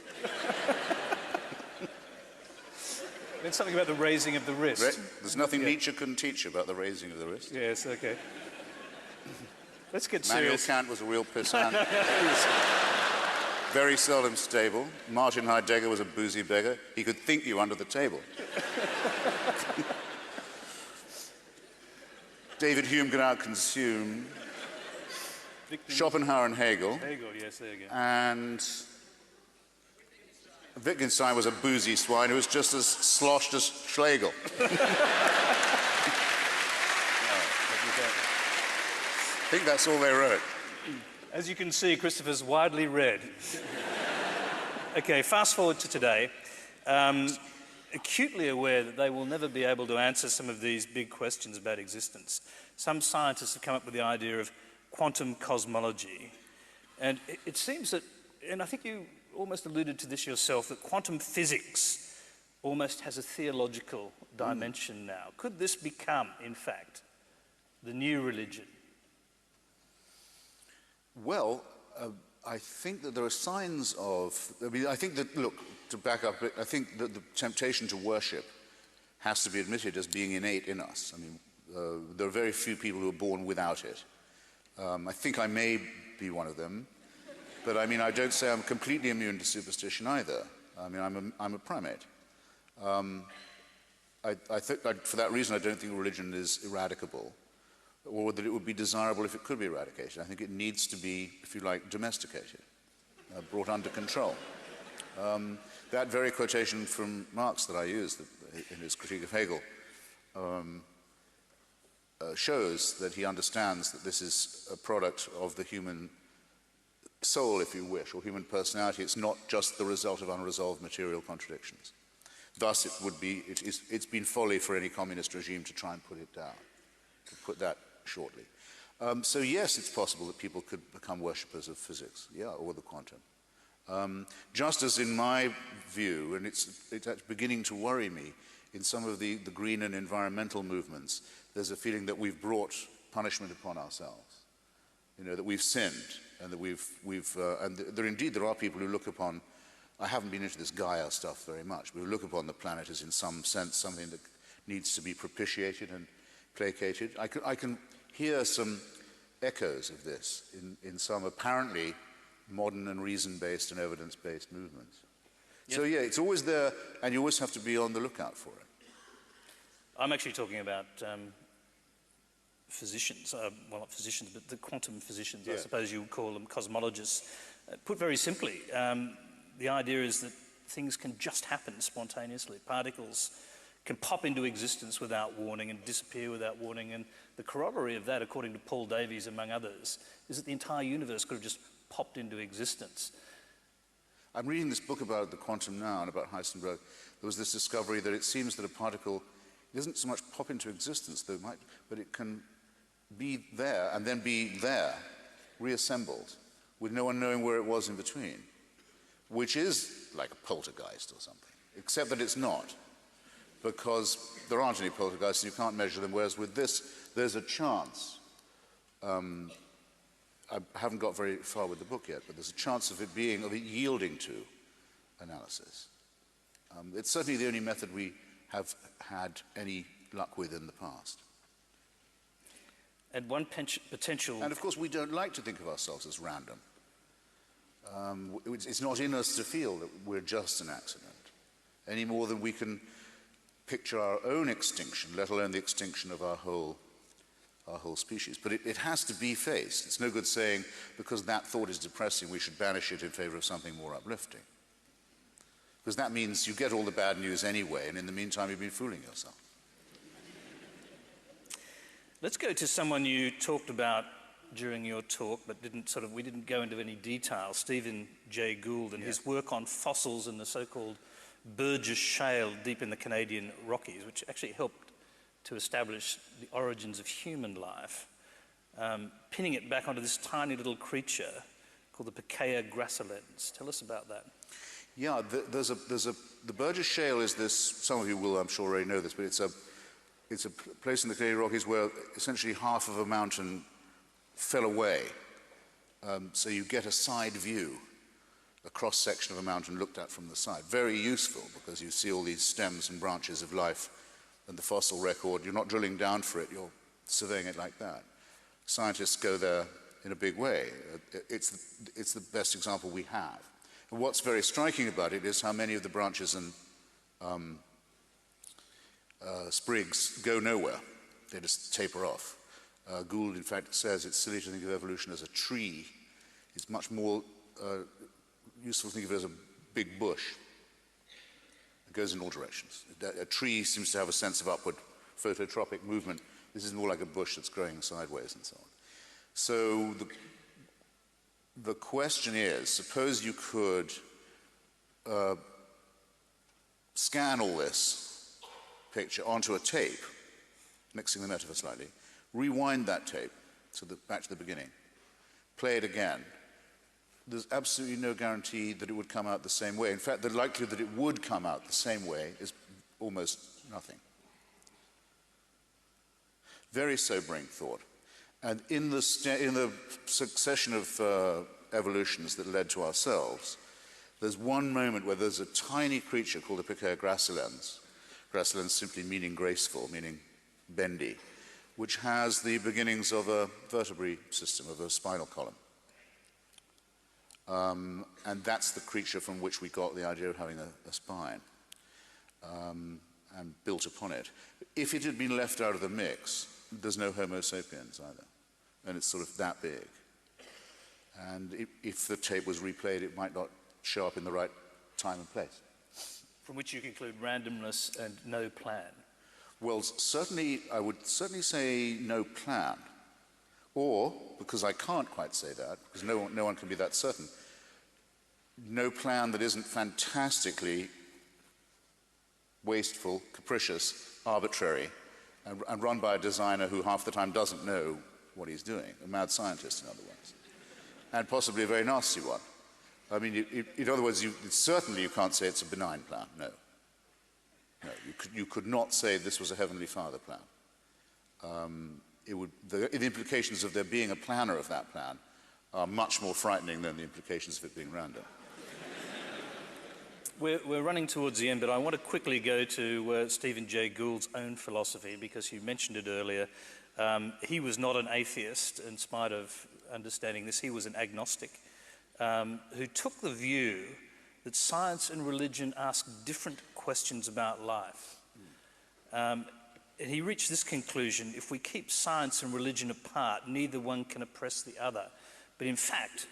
Then something about the raising of the wrist. There's nothing Nietzsche couldn't teach you about the raising of the wrist. Yes, okay. Let's get Immanuel serious. Kant was a real pissant. Very seldom stable. Martin Heidegger was a boozy beggar. He could think you under the table. David Hume could out-consume. Schopenhauer and Hegel. Hegel, yes, there you go. And Wittgenstein was a boozy swine who was just as sloshed as Schlegel. I think that's all they wrote. As you can see, Christopher's widely read. Okay, fast forward to today. Acutely aware that they will never be able to answer some of these big questions about existence, some scientists have come up with the idea of quantum cosmology. And it seems that, and I think you almost alluded to this yourself, that quantum physics almost has a theological dimension now. Could this become, in fact, the new religion? Well, I think that there are signs of, I think that, look, to back up, I think that the temptation to worship has to be admitted as being innate in us. I mean, there are very few people who are born without it. I think I may be one of them, but I mean, I don't say I'm completely immune to superstition either. I mean, I'm a primate. I think for that reason, I don't think religion is eradicable, or that it would be desirable if it could be eradicated. I think it needs to be, if you like, domesticated, brought under control. That very quotation from Marx that I used in his critique of Hegel shows that he understands that this is a product of the human soul, if you wish, or human personality. It's not just the result of unresolved material contradictions. Thus, it's been folly for any communist regime to try and put it down, to put that shortly. So yes, it's possible that people could become worshippers of physics, yeah, or the quantum. Just as in my view, and it's beginning to worry me, in some of the green and environmental movements, there's a feeling that we've brought punishment upon ourselves. You know, that we've sinned, and that there are people who look upon, I haven't been into this Gaia stuff very much, but who look upon the planet as in some sense something that needs to be propitiated and placated. I can hear some echoes of this in some apparently modern and reason-based and evidence-based movements. Yep. So yeah, it's always there, and you always have to be on the lookout for it. I'm actually talking about physicians, well, not physicians, but the quantum physicians, yeah. I suppose you would call them cosmologists. Put very simply, the idea is that things can just happen spontaneously. Particles can pop into existence without warning and disappear without warning. And the corollary of that, according to Paul Davies, among others, is that the entire universe could have just popped into existence. I'm reading this book about the quantum now and about Heisenberg. There was this discovery that it seems that a particle doesn't so much pop into existence, though it might, but it can be there and then be there, reassembled, with no one knowing where it was in between, which is like a poltergeist or something, except that it's not, because there aren't any poltergeists and you can't measure them, whereas with this, there's a chance. I haven't got very far with the book yet, but there's a chance of it yielding to analysis. It's certainly the only method we have had any luck with in the past. And one potential... And of course, we don't like to think of ourselves as random. It's not in us to feel that we're just an accident, any more than we can picture our own extinction, let alone the extinction of our whole species. But it has to be faced. It's no good saying, because that thought is depressing, we should banish it in favor of something more uplifting. Because that means you get all the bad news anyway, and in the meantime, you've been fooling yourself. Let's go to someone you talked about during your talk, but we didn't go into any detail, Stephen Jay Gould and his work on fossils in the so-called Burgess Shale deep in the Canadian Rockies, which actually helped to establish the origins of human life, pinning it back onto this tiny little creature called the Pikaia gracilens. Tell us about that. Yeah, the Burgess Shale is this, some of you will, I'm sure, already know this, but it's a place in the Canadian Rockies where essentially half of a mountain fell away. So you get a side view, a cross-section of a mountain looked at from the side. Very useful, because you see all these stems and branches of life and the fossil record. You're not drilling down for it, you're surveying it like that. Scientists go there in a big way. It's the best example we have. And what's very striking about it is how many of the branches and sprigs go nowhere. They just taper off. Gould, in fact, says it's silly to think of evolution as a tree. It's much more useful to think of it as a big bush. It goes in all directions. A tree seems to have a sense of upward phototropic movement. This is more like a bush that's growing sideways and so on. So the question is, suppose you could scan all this picture onto a tape, mixing the metaphor slightly, rewind that tape, back to the beginning, play it again, there's absolutely no guarantee that it would come out the same way. In fact, the likelihood that it would come out the same way is almost nothing. Very sobering thought. And in the succession of evolutions that led to ourselves, there's one moment where there's a tiny creature called a Pichia gracilens, gracilens simply meaning graceful, meaning bendy, which has the beginnings of a vertebrae system, of a spinal column. And that's the creature from which we got the idea of having a spine, and built upon it. If it had been left out of the mix, there's no Homo sapiens either, and it's sort of that big. And if the tape was replayed, it might not show up in the right time and place. From which you conclude randomness and no plan. Well, certainly, I would certainly say no plan. Or, because I can't quite say that, because no one can be that certain, no plan that isn't fantastically wasteful, capricious, arbitrary, and run by a designer who half the time doesn't know what he's doing, a mad scientist, in other words, and possibly a very nasty one. I mean, in other words, certainly you can't say it's a benign plan, no. No, you could not say this was a Heavenly Father plan. The implications of there being a planner of that plan are much more frightening than the implications of it being random. We're running towards the end, but I want to quickly go to Stephen Jay Gould's own philosophy, because you mentioned it earlier. He was not an atheist, in spite of understanding this. He was an agnostic who took the view that science and religion ask different questions about life. And he reached this conclusion: if we keep science and religion apart, neither one can oppress the other. But in fact,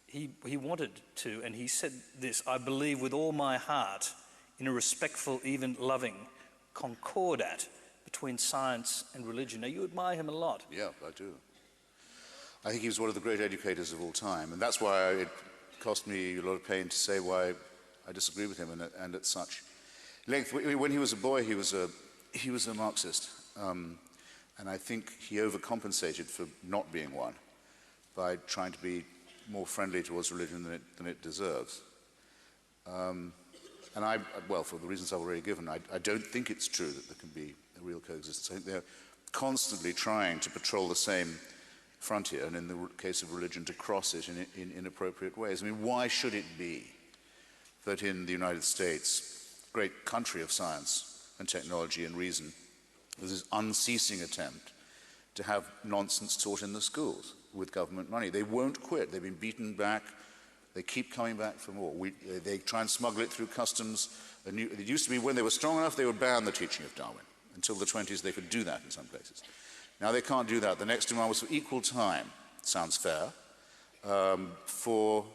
he wanted to, and he said this: I believe with all my heart in a respectful, even loving concordat between science and religion. Now, you admire him a lot. Yeah, I do. I think he was one of the great educators of all time, and that's why it cost me a lot of pain to say why I disagree with him, and at such length. When he was a boy, he was a Marxist, and I think he overcompensated for not being one by trying to be more friendly towards religion than it deserves. And well, for the reasons I've already given, I don't think it's true that there can be a real coexistence. I think they're constantly trying to patrol the same frontier, and in the case of religion, to cross it in inappropriate ways. I mean, why should it be that in the United States, great country of science and technology and reason, there's this unceasing attempt to have nonsense taught in the schools with government money? They won't quit. They've been beaten back. They keep coming back for more. They try and smuggle it through customs. It used to be when they were strong enough, they would ban the teaching of Darwin. Until the 20s, they could do that in some places. Now they can't do that. The next demand was for equal time, sounds fair, for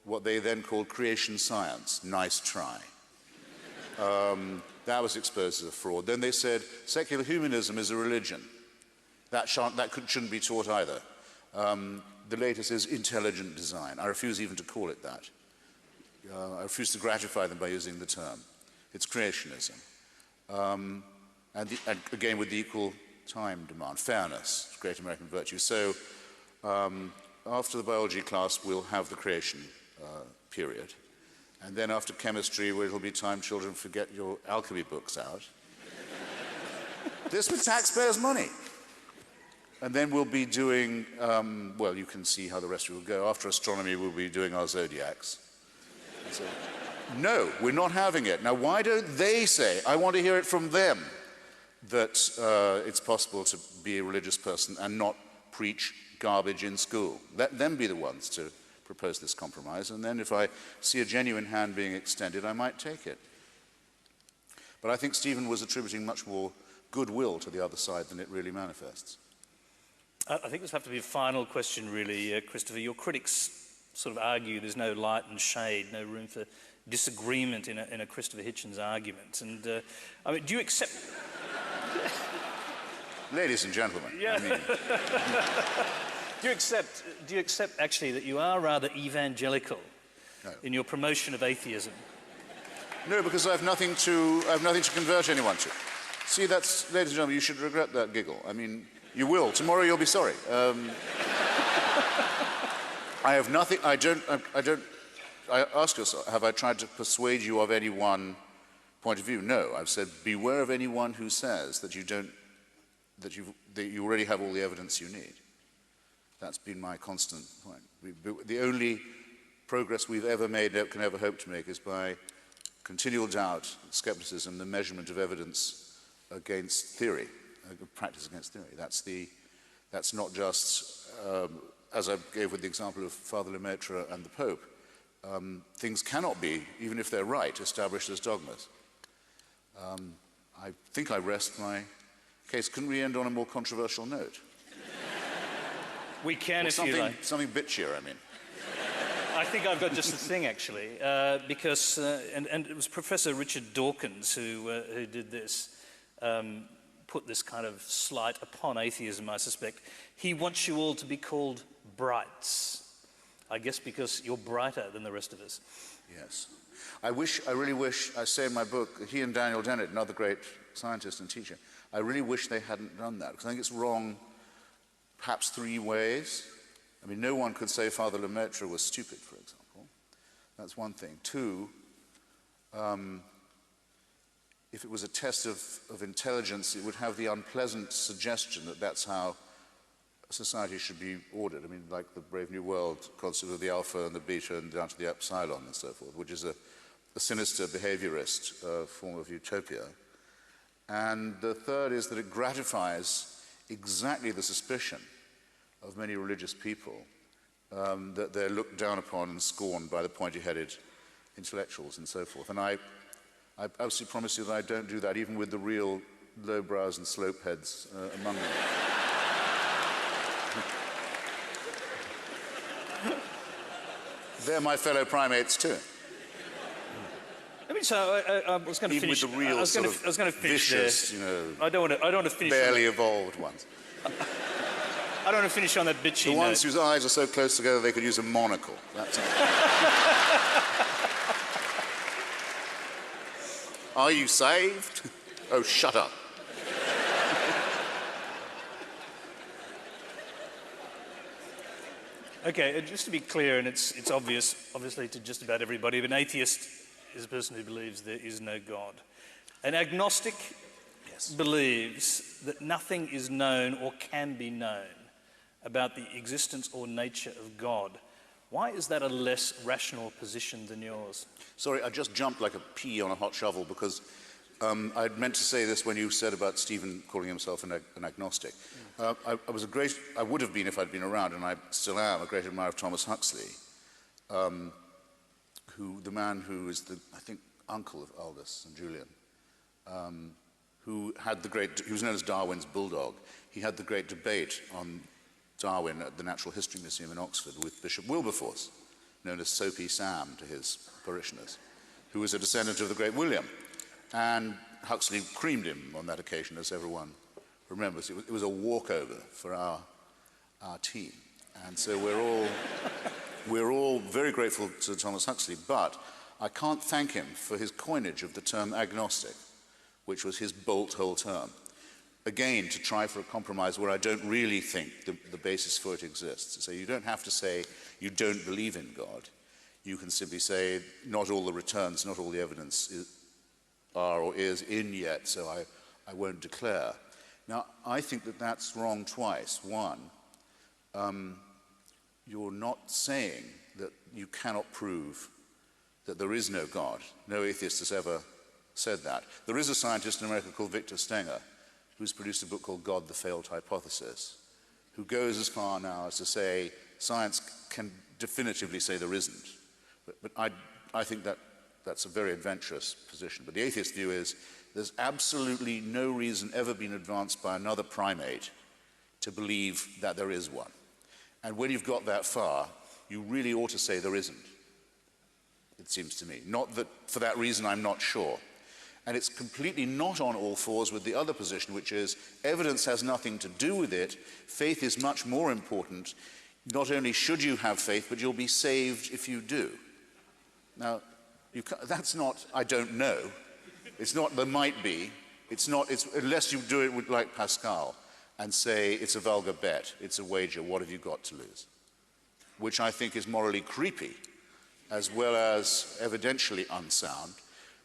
what they then called creation science. Nice try. That was exposed as a fraud. Then they said secular humanism is a religion. That shouldn't be taught either. The latest is intelligent design. I refuse even to call it that. I refuse to gratify them by using the term. It's creationism. And again, with the equal time demand, fairness, great American virtue. So after the biology class, we'll have the creation period. And then after chemistry, where it'll be time children forget your alchemy books out. This with taxpayers' money. And then we'll be doing, well, you can see how the rest will go. After astronomy, we'll be doing our zodiacs. So, no, we're not having it. Now, why don't they say, I want to hear it from them, that it's possible to be a religious person and not preach garbage in school? Let them be the ones to propose this compromise, and then if I see a genuine hand being extended, I might take it. But I think Stephen was attributing much more goodwill to the other side than it really manifests. I think this will have to be a final question, really, Christopher. Your critics sort of argue there's no light and shade, no room for disagreement in a Christopher Hitchens argument. And I mean, do you accept... Ladies and gentlemen, yeah. I mean... Do you accept actually that you are rather evangelical in your promotion of atheism? No, because I have nothing to convert anyone to. See, that's, ladies and gentlemen, you should regret that giggle. I mean, You will. Tomorrow you'll be sorry. I have nothing, I ask yourself, have I tried to persuade you of any one point of view? No, I've said beware of anyone who says that that you already have all the evidence you need. That's been my constant point. The only progress we've ever made, can ever hope to make, is by continual doubt, skepticism, the measurement of evidence against theory, practice against theory. That's not just, as I gave with the example of Father Lemaitre and the Pope, things cannot be, even if they're right, established as dogmas. I think I rest my case. Couldn't we end on a more controversial note? We can, if you like. Something bitchier, I mean. I think I've got just the thing, actually, because, and it was Professor Richard Dawkins who did this, put this kind of slight upon atheism, I suspect. He wants you all to be called brights, I guess because you're brighter than the rest of us. Yes. I really wish, I say in my book, he and Daniel Dennett, another great scientist and teacher, I really wish they hadn't done that, because I think it's wrong perhaps three ways. I mean, no one could say Father Lemaitre was stupid, for example. That's one thing. Two, if it was a test of intelligence, it would have the unpleasant suggestion that that's how society should be ordered. I mean, like the Brave New World concept of the alpha and the beta and down to the epsilon and so forth, which is a sinister behaviorist form of utopia. And the third is that it gratifies exactly the suspicion of many religious people that they're looked down upon and scorned by the pointy-headed intellectuals and so forth. And I absolutely promise you that I don't do that, even with the real lowbrows and slopeheads among them. They're my fellow primates too. I mean, so I was going to finish. Even with the real I was going to finish vicious, there. I don't want to finish. Barely evolved ones. I don't want to finish on that bitchy note. The ones whose eyes are so close together they could use a monocle. That's it. Are you saved? Oh, shut up. Okay, just to be clear, and it's obviously to just about everybody, but an atheist is a person who believes there is no God. An agnostic believes that nothing is known or can be known about the existence or nature of God. Why is that a less rational position than yours? Sorry, I just jumped like a pea on a hot shovel because I'd meant to say this when you said about Stephen calling himself an agnostic. I would have been if I'd been around, and I still am, a great admirer of Thomas Huxley, the man who is I think, uncle of Aldous and Julian, who was known as Darwin's bulldog. He had the great debate on Darwin at the Natural History Museum in Oxford with Bishop Wilberforce, known as Soapy Sam to his parishioners, who was a descendant of the great William. And Huxley creamed him on that occasion, as everyone remembers. It was a walkover for our team. And so we're all very grateful to Thomas Huxley, but I can't thank him for his coinage of the term agnostic, which was his bolt-hole term. Again, to try for a compromise where I don't really think the basis for it exists. So you don't have to say you don't believe in God. You can simply say not all the returns, not all the evidence are or is in yet, so I won't declare. Now, I think that that's wrong twice. One, you're not saying that you cannot prove that there is no God. No atheist has ever said that. There is a scientist in America called Victor Stenger, who's produced a book called God, the Failed Hypothesis, who goes as far now as to say science can definitively say there isn't. But I think that's a very adventurous position. But the atheist view is there's absolutely no reason ever been advanced by another primate to believe that there is one. And when you've got that far, you really ought to say there isn't, it seems to me. Not that for that reason I'm not sure. And it's completely not on all fours with the other position, which is evidence has nothing to do with it. Faith is much more important. Not only should you have faith, but you'll be saved if you do. Now, that's not, I don't know. It's not, there might be. It's unless you do it like Pascal. and say it's a vulgar bet, it's a wager, what have you got to lose? Which I think is morally creepy, as well as evidentially unsound,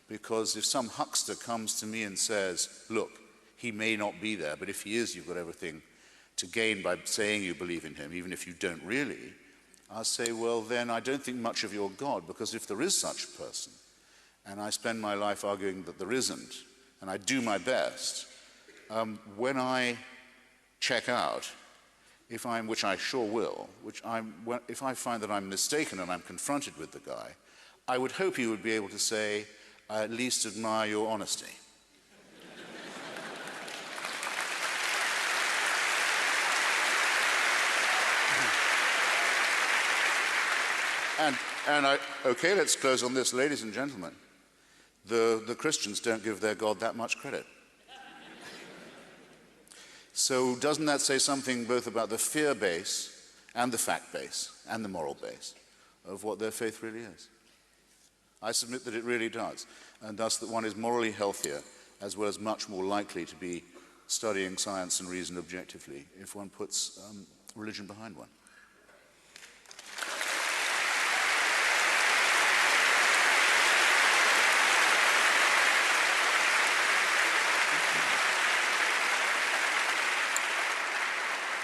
because if some huckster comes to me and says, look, he may not be there, but if he is, you've got everything to gain by saying you believe in him, even if you don't really, I'll say, well, then I don't think much of your God, because if there is such a person, and I spend my life arguing that there isn't, and I do my best, when I check out, which I sure will, if I find that I'm mistaken and I'm confronted with the guy, I would hope he would be able to say, I at least admire your honesty. Okay, let's close on this, ladies and gentlemen. The Christians don't give their God that much credit. So doesn't that say something both about the fear base and the fact base and the moral base of what their faith really is? I submit that it really does, and thus that one is morally healthier as well as much more likely to be studying science and reason objectively if one puts religion behind one.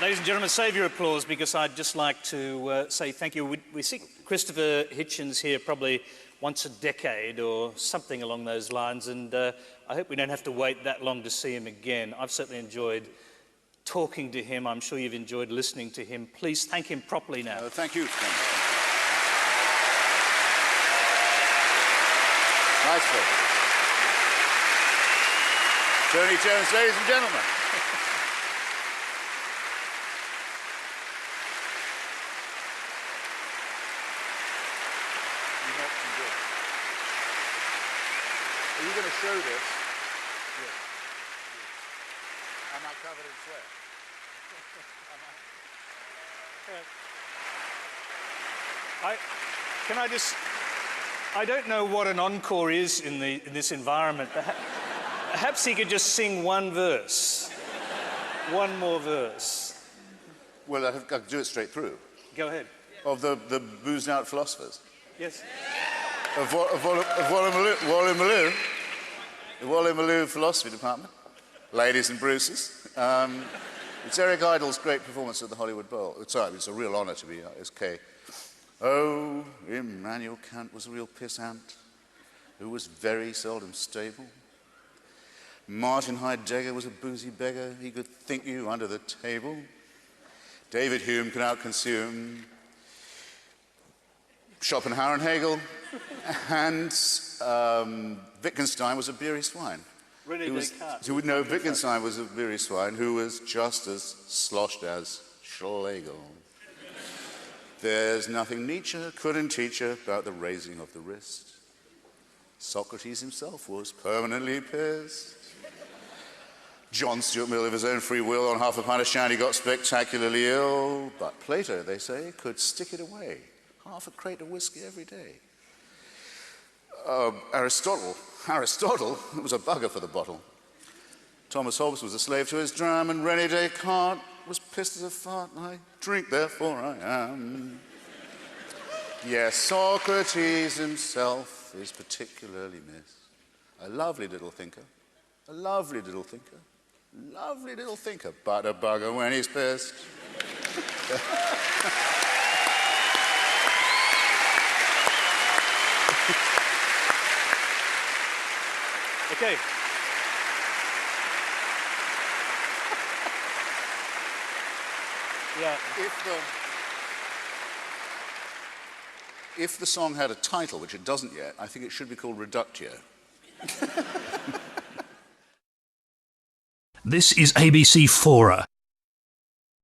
Ladies and gentlemen, save your applause, because I'd just like to say thank you. We see Christopher Hitchens here probably once a decade or something along those lines, and I hope we don't have to wait that long to see him again. I've certainly enjoyed talking to him. I'm sure you've enjoyed listening to him. Please thank him properly now. Thank you. Nicely. Tony Jones, ladies and gentlemen. Are you going to show this? Yes. Am I covered in sweat? I don't know what an encore is in this environment. Perhaps he could just sing one verse. One more verse. Well, I could do it straight through. Go ahead. Of the boozed out philosophers. Yes. Of Wally Malou Philosophy Department. Ladies and Bruces. It's Eric Idle's great performance at the Hollywood Bowl. It's a real honor to be SK. Oh, Immanuel Kant was a real pissant who was very seldom stable. Martin Heidegger was a boozy beggar. He could think you under the table. David Hume could outconsume Schopenhauer and Hegel. And Wittgenstein was a beery swine. Wittgenstein was a beery swine who was just as sloshed as Schlegel. There's nothing Nietzsche couldn't teach you about the raising of the wrist. Socrates himself was permanently pissed. John Stuart Mill, of his own free will, on half a pint of shandy got spectacularly ill. But Plato, they say, could stick it away. Half a crate of whiskey every day. Aristotle was a bugger for the bottle. Thomas Hobbes was a slave to his dram, and René Descartes was pissed as a fart. I drink, therefore I am. Yes, Socrates himself is particularly missed. A lovely little thinker, a lovely little thinker, lovely little thinker, but a bugger when he's pissed. Okay. Yeah. If the song had a title, which it doesn't yet, I think it should be called Reductio. This is ABC Fora.